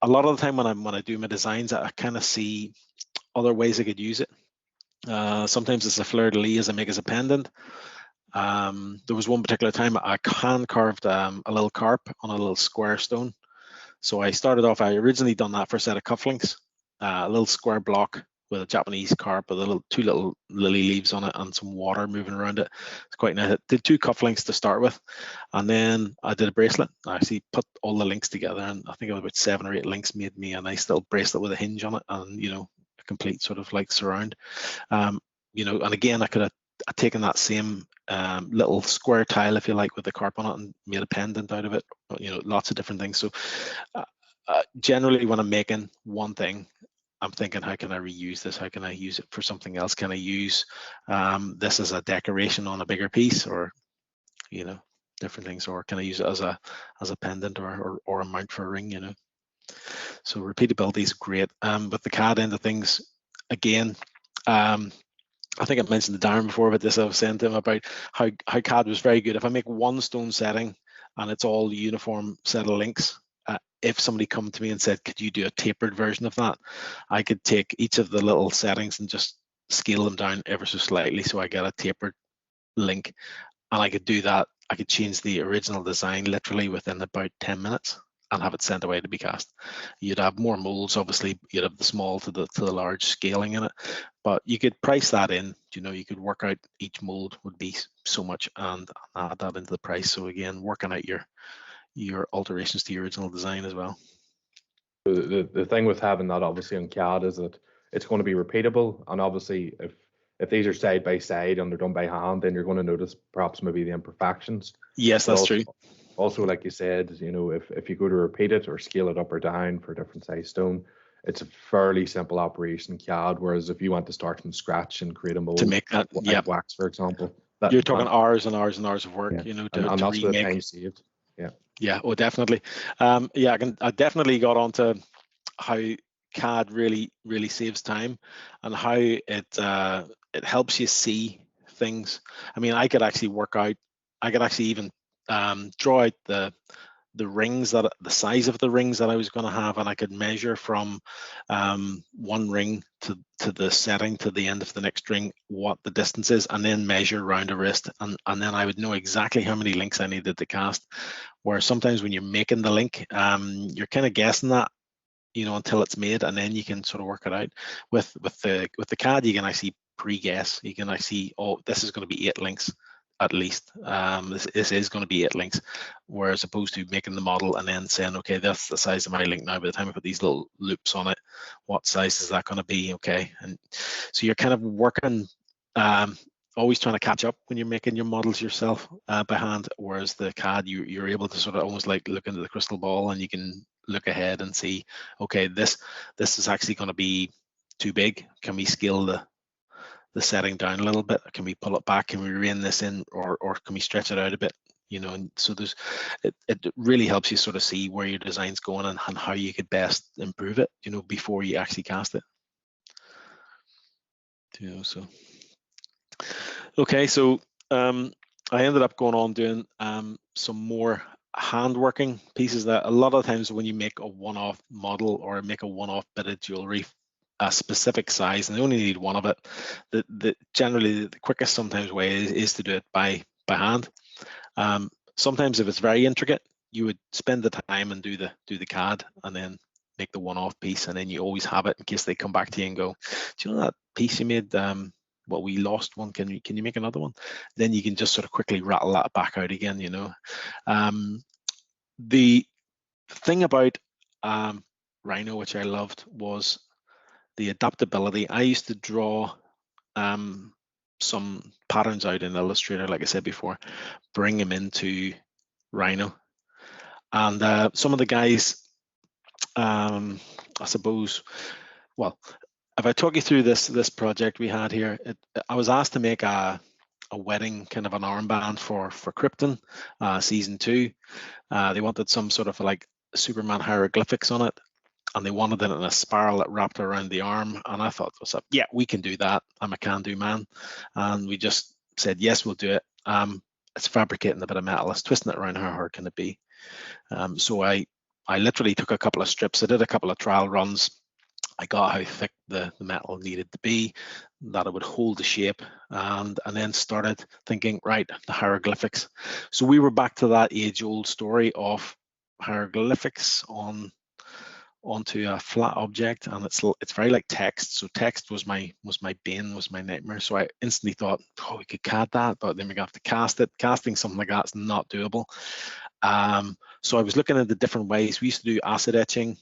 A lot of the time when I do my designs, I kind of see other ways I could use it. Sometimes it's a fleur-de-lis I make as a pendant. There was one particular time I hand carved a little carp on a little square stone. So I started off, I originally done that for a set of cufflinks, a little square block with a Japanese carp with two little lily leaves on it and some water moving around it. It's quite nice. I did 2 cufflinks to start with, and then I did a bracelet. I actually put all the links together, and I think it was about 7 or 8 links made me a nice little bracelet with a hinge on it, and you know, a complete sort of like surround. You know, and again, I could have taken that same little square tile, if you like, with the carp on it and made a pendant out of it. You know, lots of different things. So generally, when I'm making one thing, I'm thinking, how can I reuse this? How can I use it for something else? Can I use this as a decoration on a bigger piece, or you know, different things? Or can I use it as a pendant or a mount for a ring? You know, so repeatability is great. With the CAD end of things, again, I think I mentioned to Darren before about this. I was saying to him about how CAD was very good. If I make one stone setting and it's all uniform set of links, if somebody come to me and said, could you do a tapered version of that, I could take each of the little settings and just scale them down ever so slightly so I get a tapered link, and I could do that. I could change the original design literally within about 10 minutes and have it sent away to be cast. You'd have more molds, obviously. You'd have the small to the large scaling in it, but you could price that in. You know, you could work out each mold would be so much and add that into the price. So again, working out your alterations to your original design as well. The thing with having that obviously on CAD is that it's going to be repeatable, and obviously if these are side by side and they're done by hand, then you're going to notice perhaps maybe the imperfections. Yes, that's true. Also, like you said, you know, if you go to repeat it or scale it up or down for a different size stone, it's a fairly simple operation CAD. Whereas if you want to start from scratch and create a mold to make that, like wax, for example, you're talking hours and hours and hours of work. Yeah. You know, and that's the time saved. Yeah, oh, definitely. I definitely got onto how CAD really saves time and how it helps you see things. I mean, I could actually even draw out the rings, the size of the rings that I was going to have, and I could measure from one ring to the setting to the end of the next ring what the distance is, and then measure around a wrist, and then I would know exactly how many links I needed to cast. Where sometimes when you're making the link, you're kind of guessing that, you know, until it's made, and then you can sort of work it out. With the CAD, you can actually pre-guess. You can actually, oh, this is going to be 8 links at least. This is going to be 8 links, whereas opposed to making the model and then saying, okay, that's the size of my link now. By the time I put these little loops on it, what size is that going to be? Okay, and so you're kind of working always trying to catch up when you're making your models yourself by hand, whereas the CAD, you're able to sort of almost like look into the crystal ball, and you can look ahead and see, okay, this is actually going to be too big. Can we scale the setting down a little bit? Can we pull it back? Can we rein this in, or can we stretch it out a bit? You know, and so it really helps you sort of see where your design's going and how you could best improve it, you know, before you actually cast it. You know, so okay, so I ended up going on doing some more hand working pieces. That a lot of times when you make a one-off model or make a one-off bit of jewelry, a specific size, and they only need one of it, generally the quickest sometimes way is to do it by hand. Sometimes if it's very intricate, you would spend the time and do the CAD and then make the one-off piece, and then you always have it in case they come back to you and go, do you know that piece you made, well, we lost one, can you make another one? Then you can just sort of quickly rattle that back out again, you know. The thing about Rhino, which I loved, was the adaptability. I used to draw some patterns out in Illustrator, like I said before, bring them into Rhino. And some of the guys, I suppose, well, if I talk you through this project we had here, I was asked to make a wedding kind of an armband for Krypton season 2. They wanted some sort of like Superman hieroglyphics on it, and they wanted it in a spiral that wrapped around the arm. And I thought, what's up? Yeah, we can do that. I'm a can-do man. And we just said, yes, we'll do it. It's fabricating a bit of metal. It's twisting it around. How hard can it be? So I literally took a couple of strips. I did a couple of trial runs. I got how thick the metal needed to be, that it would hold the shape, and then started thinking, right, the hieroglyphics. So we were back to that age-old story of hieroglyphics onto a flat object, and it's very like text. So text was my bane, was my nightmare. So I instantly thought, oh, we could CAD that, but then we have to cast it. Casting something like that's not doable. So I was looking at the different ways. We used to do acid etching.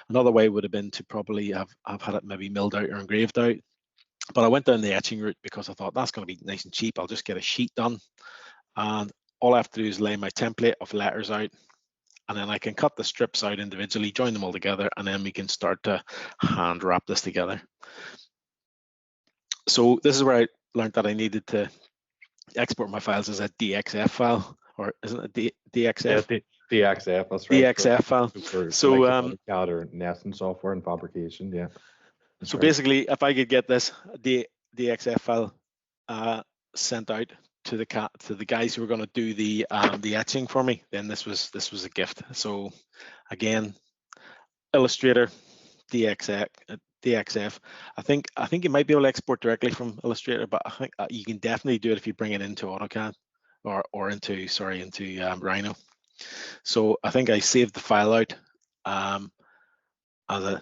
Another way would have been to probably have had it maybe milled out or engraved out. But I went down the etching route because I thought that's going to be nice and cheap. I'll just get a sheet done, and all I have to do is lay my template of letters out, and then I can cut the strips out individually, join them all together, and then we can start to hand wrap this together. So this is where I learned that I needed to export my files as a DXF file, or isn't it DXF? Yeah, DXF, that's right. DXF file. So like AutoCAD or nesting software and fabrication, yeah. So basically, if I could get this DXF file sent out to the guys who were going to do the etching for me, then this was a gift. So again, Illustrator, DXF. I think you might be able to export directly from Illustrator, but I think you can definitely do it if you bring it into AutoCAD or into Rhino. So I think I saved the file out as a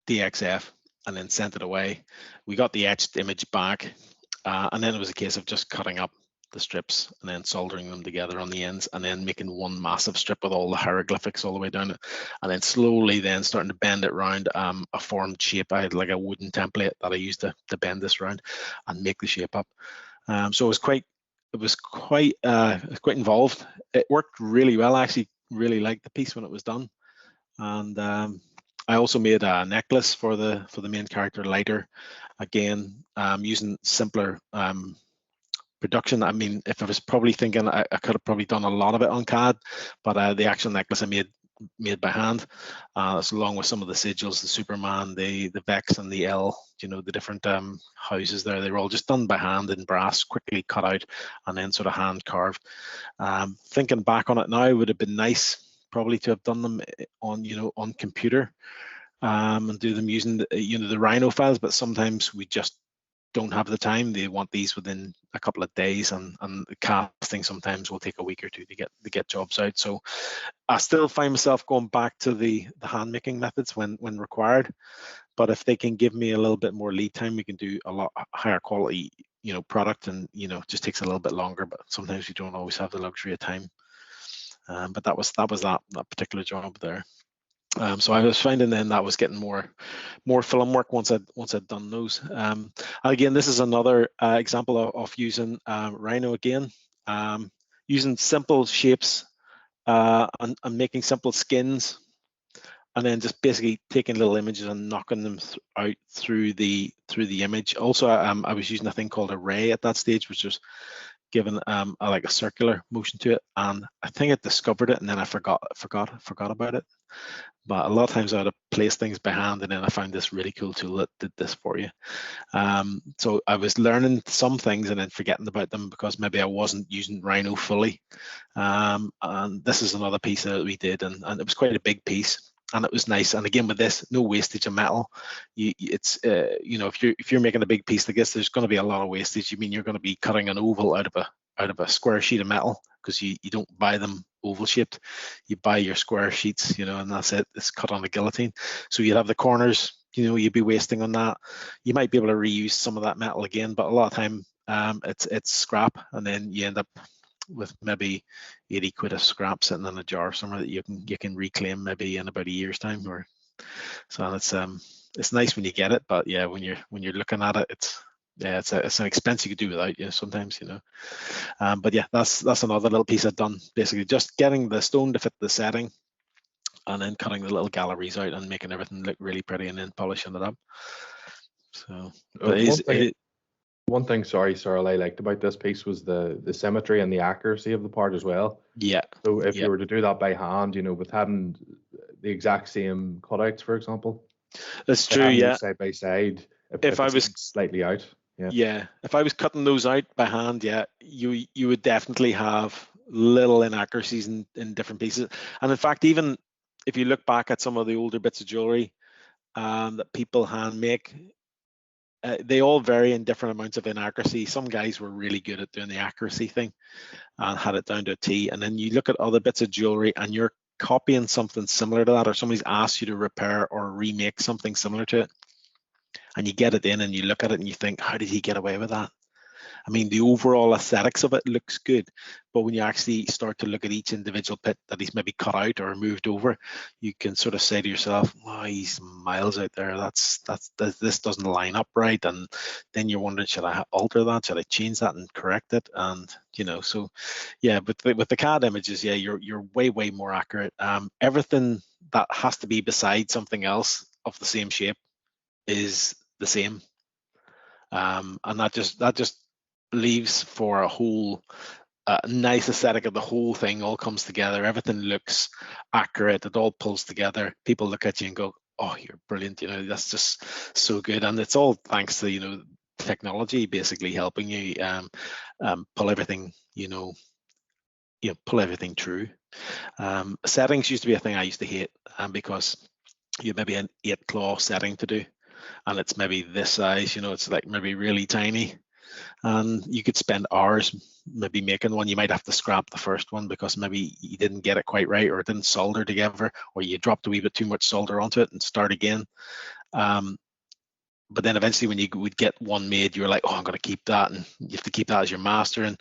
DXF and then sent it away. We got the etched image back, and then it was a case of just cutting up the strips and then soldering them together on the ends, and then making one massive strip with all the hieroglyphics all the way down it, and then slowly then starting to bend it around a formed shape. I had like a wooden template that I used to bend this around and make the shape up. So it was quite involved. It worked really well. I actually really liked the piece when it was done, and I also made a necklace for the main character, lighter, again using simpler production. I mean, if I was probably thinking, I could have probably done a lot of it on CAD, but the actual necklace I made by hand, along with some of the sigils, the Superman, the Vex, and the L, you know, the different houses there. They were all just done by hand in brass, quickly cut out, and then sort of hand carved. Thinking back on it now, it would have been nice probably to have done them on computer and do them using the Rhino files, but sometimes we just don't have the time. They want these within a couple of days, and the casting sometimes will take a week or two to get jobs out. So I still find myself going back to the hand making methods when required, but if they can give me a little bit more lead time, we can do a lot higher quality product, and just takes a little bit longer, but sometimes you don't always have the luxury of time. But that was that particular job there. So I was finding then that was getting more film work once I'd done those. Again, this is another example of using Rhino again, using simple shapes and making simple skins, and then just basically taking little images and knocking them out through the image. Also, I was using a thing called Array at that stage, which was given like a circular motion to it, and I think I discovered it and then I forgot about it. But a lot of times I would have placed things by hand, and then I found this really cool tool that did this for you. So I was learning some things and then forgetting about them because maybe I wasn't using Rhino fully. And this is another piece that we did, and it was quite a big piece, and it was nice. And again, with this, no wastage of metal. It's you know, if you're making a big piece like this, there's going to be a lot of wastage. You mean you're going to be cutting an oval out of a square sheet of metal, because you don't buy them oval shaped. You buy your square sheets, you know, and that's it. It's cut on a guillotine. So you'd have the corners, you know, you'd be wasting on that. You might be able to reuse some of that metal again, but a lot of time it's scrap, and then you end up with maybe 80 quid of scrap sitting in a jar somewhere that you can reclaim maybe in about a year's time. Or so it's nice when you get it, but yeah, when you're looking at it, it's an expense you could do without, you know, sometimes, you know. But yeah, that's another little piece I've done, basically just getting the stone to fit the setting, and then cutting the little galleries out and making everything look really pretty, and then polishing it up. So, but one thing, sorry, Cyril, I liked about this piece was the symmetry and the accuracy of the part as well. Yeah. So if you were to do that by hand, you know, with having the exact same cutouts, for example, that's true. Yeah. Side by side. If I was slightly out. Yeah, if I was cutting those out by hand, yeah, you would definitely have little inaccuracies in different pieces. And in fact, even if you look back at some of the older bits of jewelry that people hand make, they all vary in different amounts of inaccuracy. Some guys were really good at doing the accuracy thing and had it down to a T. And then you look at other bits of jewelry and you're copying something similar to that, or somebody's asked you to repair or remake something similar to it, and you get it in and you look at it and you think, how did he get away with that? I mean, the overall aesthetics of it looks good, but when you actually start to look at each individual bit that he's maybe cut out or moved over, you can sort of say to yourself, "Oh, he's miles out there. This doesn't line up right." And then you're wondering, should I alter that? Should I change that and correct it? And you know, so yeah, with the CAD images, yeah, you're way more accurate. Everything that has to be beside something else of the same shape is the same, and that just leaves for a whole nice aesthetic of the whole thing. All comes together, everything looks accurate, it all pulls together. People look at you and go, oh, you're brilliant, you know, that's just so good. And it's all thanks to, you know, technology basically helping you pull everything, pull everything true. Settings used to be a thing I used to hate, because you maybe an 8 claw setting to do, and it's maybe this size, you know, it's like maybe really tiny, and you could spend hours maybe making one. You might have to scrap the first one because maybe you didn't get it quite right, or it didn't solder together, or you dropped a wee bit too much solder onto it and start again. But then eventually when you would get one made, you're like, oh, I'm going to keep that, and you have to keep that as your master. And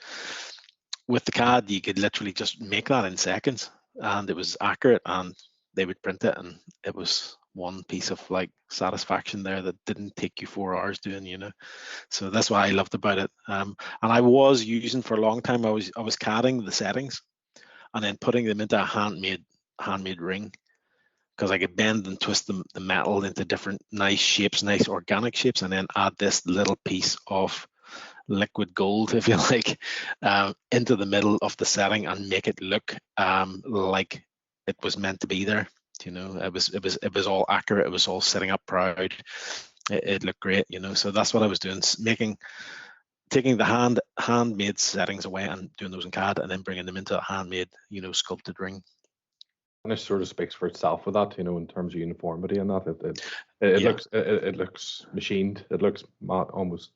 with the CAD, you could literally just make that in seconds, and it was accurate, and they would print it, and it was one piece of like satisfaction there that didn't take you 4 hours doing, you know. So that's what I loved about it. And I was using for a long time, I was CADing the settings and then putting them into a handmade ring, because I could bend and twist the metal into different nice shapes, nice organic shapes, and then add this little piece of liquid gold, if you like, into the middle of the setting and make it look like it was meant to be there. You know, it was all accurate. It was all sitting up proud. It looked great, you know. So that's what I was doing, taking the handmade settings away and doing those in CAD, and then bringing them into a handmade, you know, sculpted ring. And it sort of speaks for itself with that, you know, in terms of uniformity and that. It looks machined. It looks almost,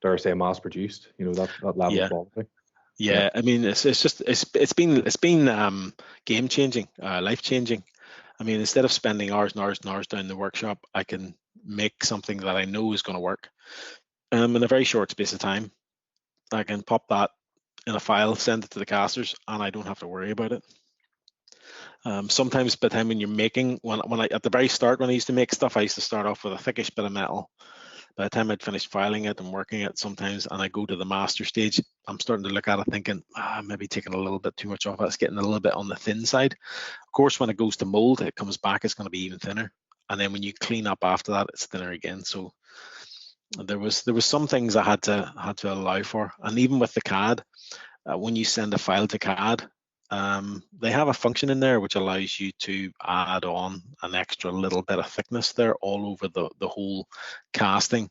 dare I say, mass produced. You know, that level of quality. Yeah, I mean, it's been game changing, life changing. I mean, instead of spending hours and hours and hours down in the workshop, I can make something that I know is going to work in a very short space of time. I can pop that in a file, send it to the casters, and I don't have to worry about it. Sometimes by the time when you're making, at the very start, when I used to make stuff, I used to start off with a thickish bit of metal. By the time I'd finished filing it and working it sometimes, and I go to the master stage, I'm starting to look at it thinking, maybe taking a little bit too much off it. It's getting a little bit on the thin side. Of course, when it goes to mold, it comes back, it's going to be even thinner. And then when you clean up after that, it's thinner again. So there was some things I had to allow for. And even with the CAD, when you send a file to CAD, they have a function in there which allows you to add on an extra little bit of thickness there all over the whole casting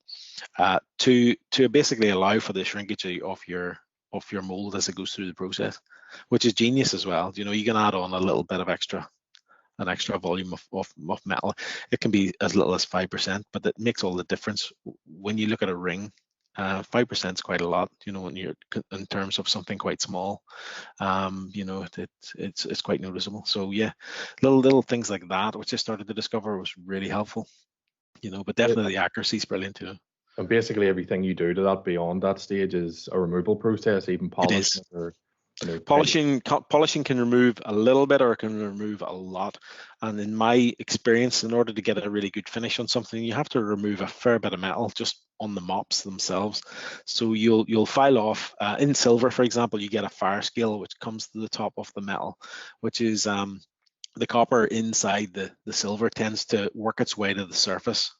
to basically allow for the shrinkage of your mold as it goes through the process, which is genius as well. You know, you can add on a little bit of an extra volume of metal. It can be as little as 5%, but it makes all the difference when you look at a ring. 5% is quite a lot, you know, when you're in terms of something quite small. You know, it's quite noticeable. So yeah, little things like that, which I started to discover, was really helpful. You know, but definitely the accuracy is brilliant too. And basically everything you do to that beyond that stage is a removal process, even polishing or, you know, polishing can remove a little bit or it can remove a lot. And in my experience, in order to get a really good finish on something, you have to remove a fair bit of metal just on the mops themselves. So you'll file off in silver, for example, you get a fire scale which comes to the top of the metal, which is the copper inside the silver tends to work its way to the surface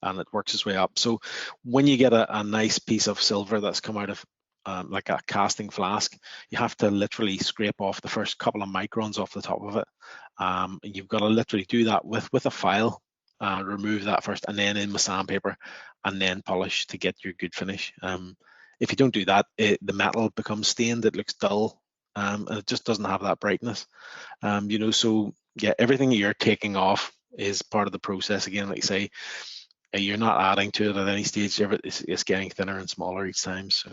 and it works its way up. So when you get a nice piece of silver that's come out of like a casting flask, you have to literally scrape off the first couple of microns off the top of it. And you've got to literally do that with a file, remove that first, and then in with sandpaper, and then polish to get your good finish. If you don't do that, the metal becomes stained, it looks dull, and it just doesn't have that brightness. You know, so yeah, everything you're taking off is part of the process. Again, like you say, you're not adding to it at any stage. It's getting thinner and smaller each time. So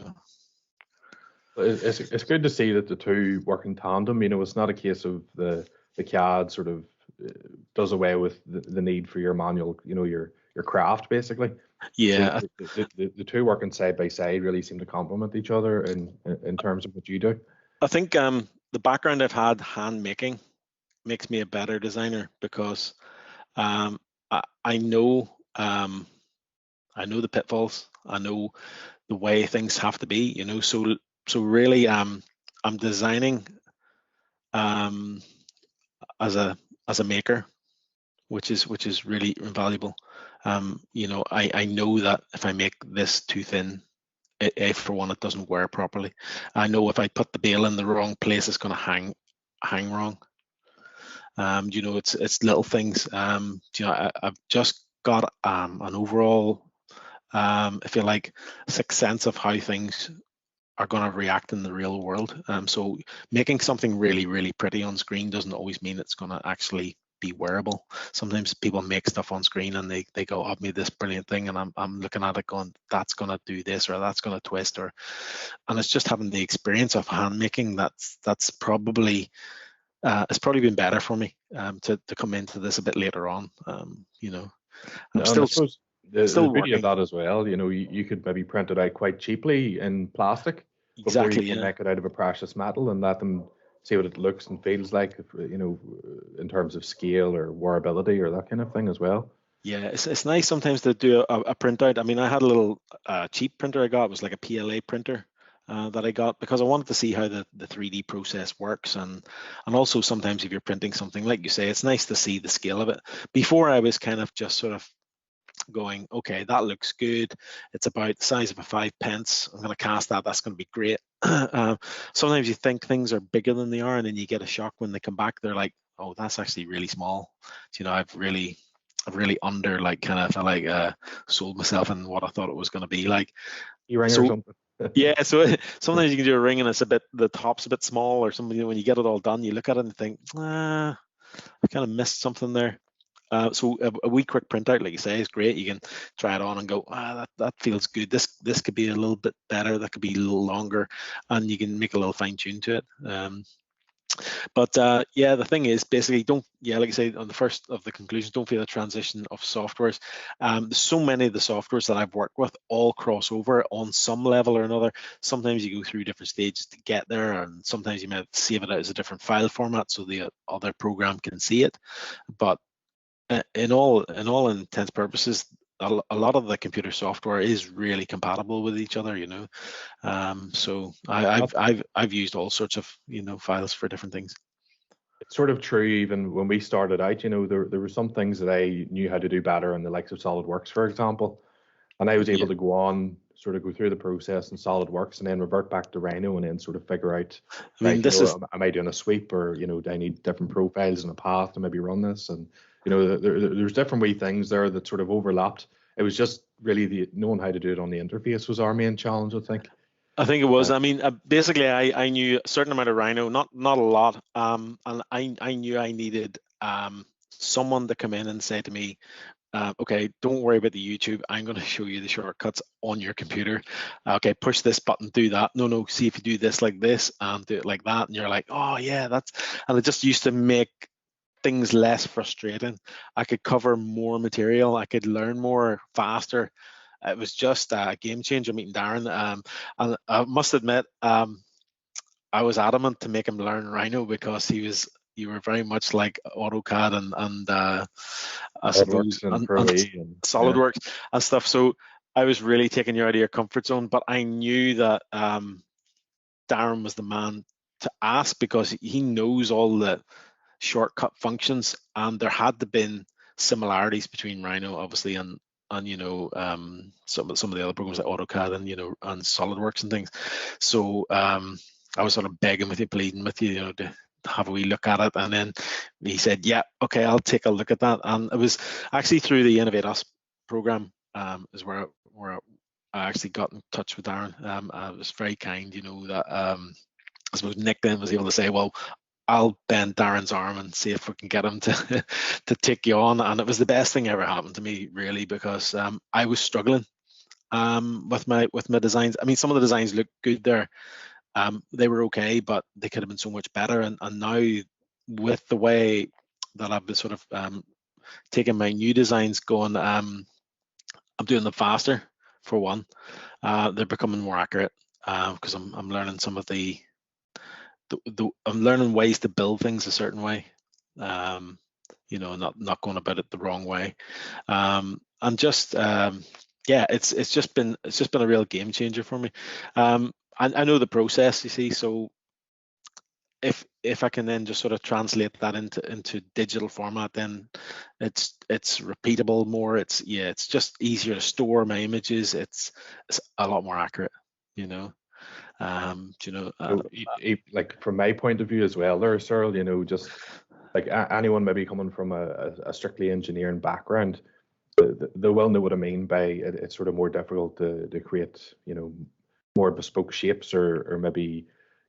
it's good to see that the two work in tandem. You know, it's not a case of the CAD sort of does away with the need for your manual, you know, your craft basically. Yeah, so the two working side by side really seem to complement each other in terms of what you do. I think the background I've had hand making makes me a better designer because I know the pitfalls. I know the way things have to be, you know. So really, I'm designing as a maker, which is really invaluable. You know, I know that if I make this too thin, for one, it doesn't wear properly. I know if I put the bail in the wrong place, it's going to hang wrong. You know, it's little things. You know, I've just got an overall, if you like, sixth sense of how things are going to react in the real world. So making something really, really pretty on screen doesn't always mean it's going to actually be wearable. Sometimes people make stuff on screen and they go, I've made this brilliant thing, and I'm looking at it going, that's going to do this or that's going to twist, and it's just having the experience of hand making that's probably it's probably been better for me to come into this a bit later on. You know, I'm still the beauty of that as well, you know, you could maybe print it out quite cheaply in plastic before you can make it out of a precious metal and let them see what it looks and feels like, you know, in terms of scale or wearability or that kind of thing as well. Yeah, it's nice sometimes to do a printout. I mean, I had a little cheap printer I got. It was like a PLA printer that I got because I wanted to see how the 3D process works, and also sometimes if you're printing something, like you say, it's nice to see the scale of it. Before I was kind of just sort of going, okay, that looks good. It's about the size of a 5 pence. I'm going to cast that. That's going to be great. Sometimes you think things are bigger than they are, and then you get a shock when they come back. They're like, oh, that's actually really small. You know, I've really under like kind of felt like sold myself in what I thought it was going to be like. You ring or something. Yeah, so sometimes you can do a ring and it's the top's a bit small or something. You know, when you get it all done, you look at it and think, I kind of missed something there. So a wee quick printout, like you say, is great. You can try it on and go, that feels good. This could be a little bit better. That could be a little longer, and you can make a little fine tune to it. But yeah, the thing is, basically, like I say on the first of the conclusions, don't feel the transition of softwares. So many of the softwares that I've worked with all cross over on some level or another. Sometimes you go through different stages to get there, and sometimes you might save it out as a different file format so the other program can see it. But in all intents purposes, a lot of the computer software is really compatible with each other, you know. So I've used all sorts of, you know, files for different things. It's sort of true. Even when we started out, you know, there were some things that I knew how to do better in the likes of SolidWorks, for example, and I was able to go on, sort of go through the process in SolidWorks and then revert back to Rhino and then sort of figure out, I mean, right, this is, am I doing a sweep, or, you know, do I need different profiles and a path to maybe run this? And, you know, there's different wee things there that sort of overlapped. It was just really the knowing how to do it on the interface was our main challenge, I think. I think it was. I mean, basically, I knew a certain amount of Rhino, not a lot, and I knew I needed someone to come in and say to me, okay, don't worry about the YouTube. I'm going to show you the shortcuts on your computer. Okay, push this button, do that. No, see if you do this like this and do it like that. And you're like, oh yeah, and it just used to make things less frustrating. I could cover more material. I could learn more faster. It was just a game changer meeting Darren. And I must admit, I was adamant to make him learn Rhino because you were very much like AutoCAD and I suppose and Pro E and SolidWorks and stuff. So I was really taking you out of your comfort zone, but I knew that Darren was the man to ask because he knows all the shortcut functions, and there had to been similarities between Rhino, obviously, and you know, some of the other programs like AutoCAD and, you know, and SolidWorks and things. So I was sort of begging with you, pleading with you, you know, to have a wee look at it. And then he said, yeah, okay, I'll take a look at that. And it was actually through the Innovate Us program is where I actually got in touch with Darren. I was very kind, you know, that I suppose Nick then was able to say, well, I'll bend Darren's arm and see if we can get him to to take you on. And it was the best thing ever happened to me, really, because I was struggling with my designs. I mean, some of the designs look good there. They were okay, but they could have been so much better. And now with the way that I've been sort of taking my new designs going, I'm doing them faster, for one. They're becoming more accurate because I'm learning some of I'm learning ways to build things a certain way, you know, not going about it the wrong way, and just yeah, it's just been a real game changer for me. I know the process, you see, so if I can then just sort of translate that into digital format, then it's repeatable more. It's just easier to store my images. It's a lot more accurate, you know. You know, like from my point of view as well there, Cyril, you know, just like anyone maybe coming from a strictly engineering background, they will know what I mean by it's sort of more difficult to create, you know, more bespoke shapes or maybe,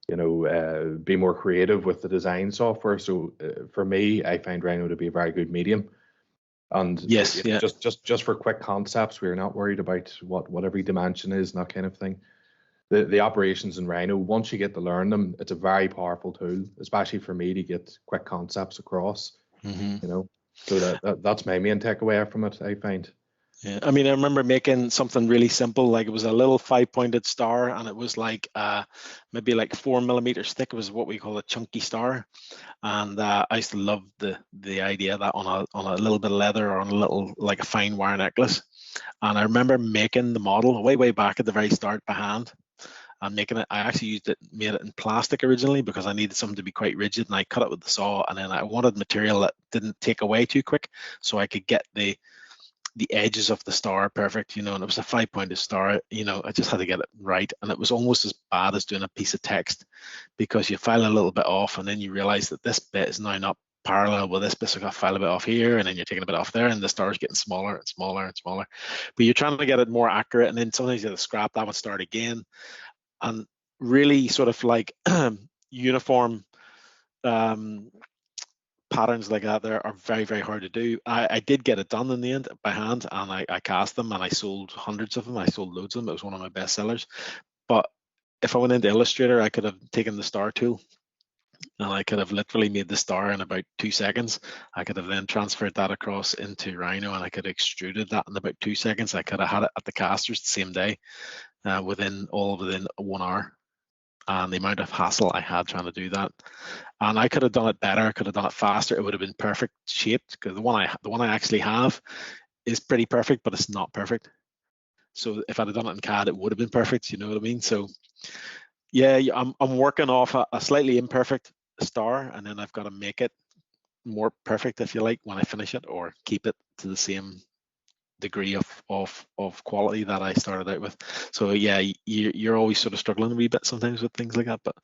you know, be more creative with the design software. So for me, I find Rhino to be a very good medium. And yes, yeah, just for quick concepts, we're not worried about what every dimension is and that kind of thing. The operations in Rhino, once you get to learn them, it's a very powerful tool, especially for me to get quick concepts across. You know, so that's my main takeaway from it, I find. Yeah, I mean, I remember making something really simple, like it was a little 5-pointed star, and it was like maybe like 4 millimeters thick. It was what we call a chunky star, and I used to love the idea of that on a little bit of leather or on a little like a fine wire necklace. And I remember making the model way back at the very start by hand. And making it, I actually made it in plastic originally because I needed something to be quite rigid, and I cut it with the saw. And then I wanted material that didn't take away too quick, so I could get the edges of the star perfect, you know. And it was a 5-pointed star, you know. I just had to get it right, and it was almost as bad as doing a piece of text because you file a little bit off, and then you realize that this bit is now not parallel with this bit, so I got to file a bit off here, and then you're taking a bit off there, and the star's getting smaller and smaller and smaller. But you're trying to get it more accurate, and then sometimes you have to scrap that one, start again. And really sort of like uniform patterns like that there are very hard to do. I did get it done in the end by hand, and I cast them, and I sold hundreds of them. I sold loads of them. It was one of my best sellers. But if I went into Illustrator, I could have taken the star tool and I could have literally made the star in about 2 seconds. I could have then transferred that across into Rhino, and I could have extruded that in about 2 seconds. I could have had it at the casters the same day, within 1 hour. And the amount of hassle I had trying to do that, and I could have done it better. I could have done it faster. It would have been perfect shaped, because the one I actually have is pretty perfect, but it's not perfect. So if I'd have done it in CAD, it would have been perfect. You know what I mean? So yeah, I'm working off a slightly imperfect star, and then I've got to make it more perfect, if you like, when I finish it, or keep it to the same degree of quality that I started out with. So yeah, you're always sort of struggling a wee bit sometimes with things like that, but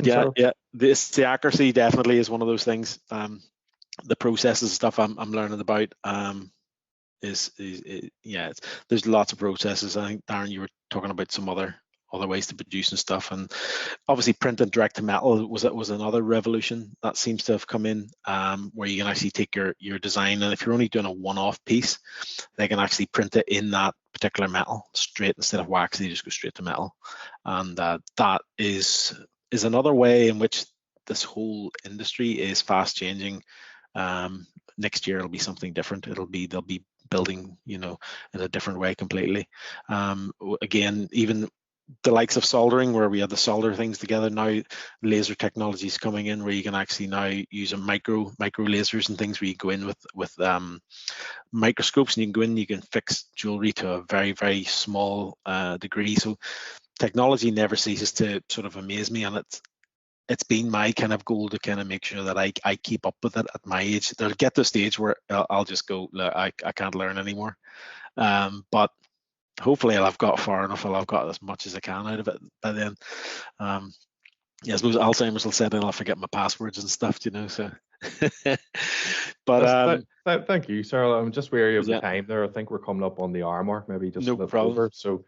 yeah, the accuracy definitely is one of those things. The processes stuff I'm learning about is yeah, there's lots of processes. I think, Darren, you were talking about some other ways to produce and stuff, and obviously printing direct to metal was another revolution that seems to have come in, where you can actually take your design, and if you're only doing a one-off piece, they can actually print it in that particular metal straight, instead of wax. They just go straight to metal, and that is another way in which this whole industry is fast changing. Next year it'll be something different. They'll be building, in a different way completely. Again, even the likes of soldering, where we had to solder things together, now laser technology is coming in, where you can actually now use a micro lasers and things, where you go in with microscopes, and you can go in, you can fix jewelry to a very, very small degree. So technology never ceases to sort of amaze me, and it's been my kind of goal to kind of make sure that I keep up with it at my age. There'll get to a stage where I'll just go, I can't learn anymore. But hopefully I've got far enough, I've got as much as I can out of it by then. Yeah, I suppose Alzheimer's will set in, I'll forget my passwords and stuff, so. But thank you, sir. I'm just wary of the time there. I think we're coming up on the hour mark, maybe just a little over. So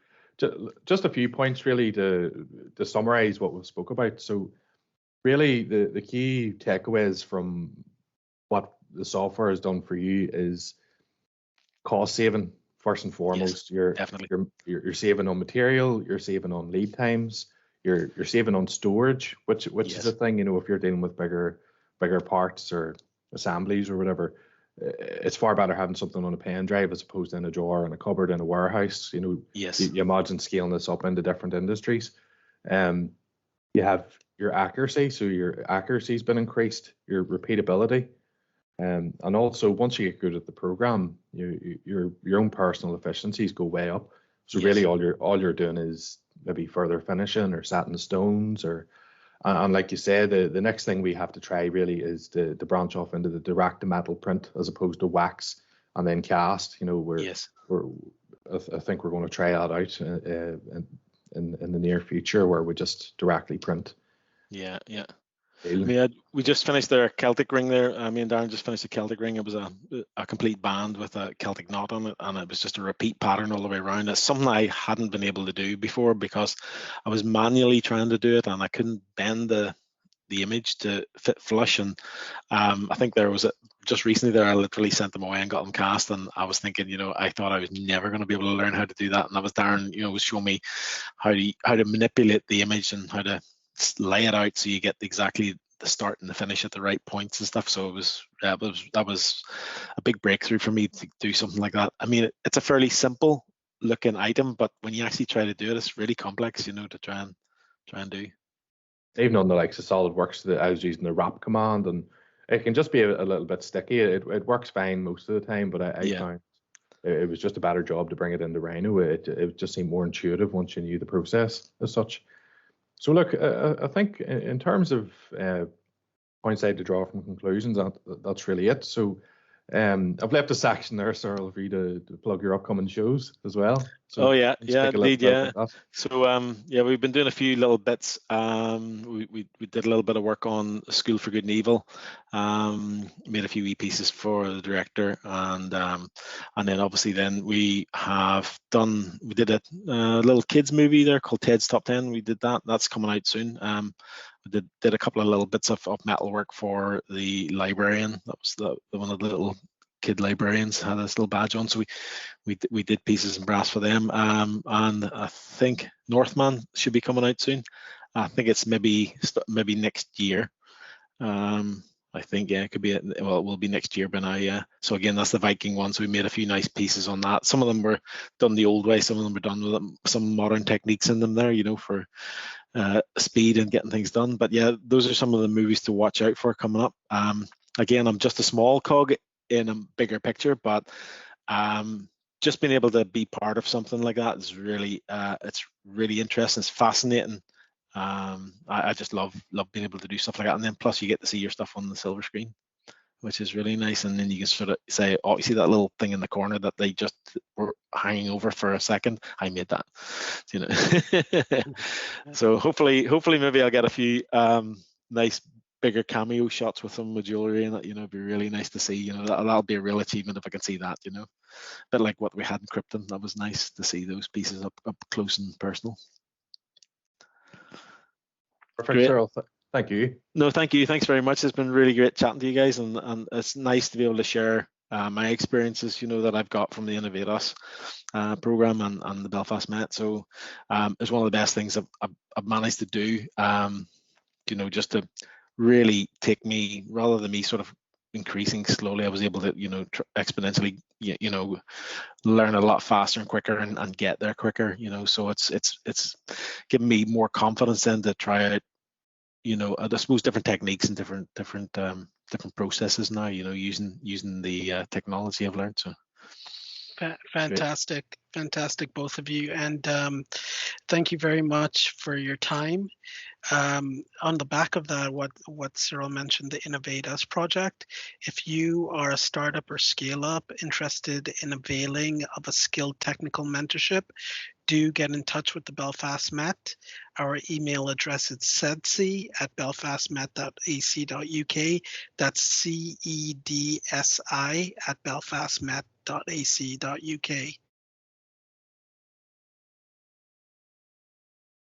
just a few points really to summarize what we spoke about. So really the key takeaways from what the software has done for you is cost saving. First and foremost, yes, you're saving on material, you're saving on lead times, you're saving on storage, which yes. is a thing, if you're dealing with bigger parts or assemblies or whatever. It's far better having something on a pen drive as opposed to in a drawer in a cupboard in a warehouse. Yes. You imagine scaling this up into different industries. You have your accuracy, so your accuracy's been increased, your repeatability. And also, once you get good at the program, your own personal efficiencies go way up. So really, all you're doing is maybe further finishing or setting stones, and like you said, the next thing we have to try really is to branch off into the direct to metal print as opposed to wax and then cast. I think we're going to try that out in the near future, where we just directly print. Yeah. We just finished their Celtic ring there. Me and Darren just finished a Celtic ring. It was a complete band with a Celtic knot on it, and it was just a repeat pattern all the way around. It's something I hadn't been able to do before, because I was manually trying to do it, and I couldn't bend the image to fit flush. And I think there was just recently there, I literally sent them away and got them cast, and I was thinking, I thought I was never going to be able to learn how to do that. And that was Darren, was showing me how to manipulate the image and how to lay it out so you get exactly the start and the finish at the right points and stuff. So that was a big breakthrough for me to do something like that. I mean, it's a fairly simple looking item, but when you actually try to do it, it's really complex, to try and do. Even on the likes of SolidWorks, that I was using the wrap command, and it can just be a little bit sticky. It works fine most of the time, but I found it was just a better job to bring it into Rhino. It just seemed more intuitive once you knew the process as such. So look, I think in terms of points I had to draw from conclusions, that's really it. So I've left a section there, Cyril, for you to plug your upcoming shows as well. So indeed. So we've been doing a few little bits. We did a little bit of work on School for Good and Evil. Made a few wee pieces for the director, and then obviously we did a little kids movie there called Ted's Top 10. We did that. That's coming out soon. We did a couple of little bits of metal work for the librarian. That was the one of the little kid librarians had this little badge on, so we did pieces in brass for them. And I think Northman should be coming out soon. I think it's maybe next year. I think, yeah, it could be, well, it will be next year, but so again, that's the Viking one. So we made a few nice pieces on that. Some of them were done the old way, some of them were done with some modern techniques in them there, for speed and getting things done. But yeah, those are some of the movies to watch out for coming up. Again, I'm just a small cog in a bigger picture, but just being able to be part of something like that is really, it's really interesting. It's fascinating. I just love being able to do stuff like that, and then plus you get to see your stuff on the silver screen, which is really nice. And then you can sort of say, oh, you see that little thing in the corner that they just were hanging over for a second? I made that, So hopefully maybe I'll get a few nice bigger cameo shots with some jewelry in it. It'd be really nice to see. That'll be a real achievement if I can see that. A bit like what we had in Krypton. That was nice to see those pieces up close and personal. Perfect, Cyril. Thank you. No, thank you. Thanks very much. It's been really great chatting to you guys, and it's nice to be able to share my experiences, that I've got from the Innovate Us program and the Belfast Met. So it's one of the best things I've managed to do, just to really take me, rather than me sort of increasing slowly, I was able to, exponentially, learn a lot faster and quicker and get there quicker, so it's given me more confidence then to try out, I suppose different techniques and different processes now, using the technology I've learned. So fantastic, both of you, and thank you very much for your time. On the back of that, what Cyril mentioned, the Innovate Us project, if you are a startup or scale up interested in availing of a skilled technical mentorship, do get in touch with the Belfast Met. Our email address is cedsi@belfastmet.ac.uk. That's CEDSI@belfastmet.ac.uk.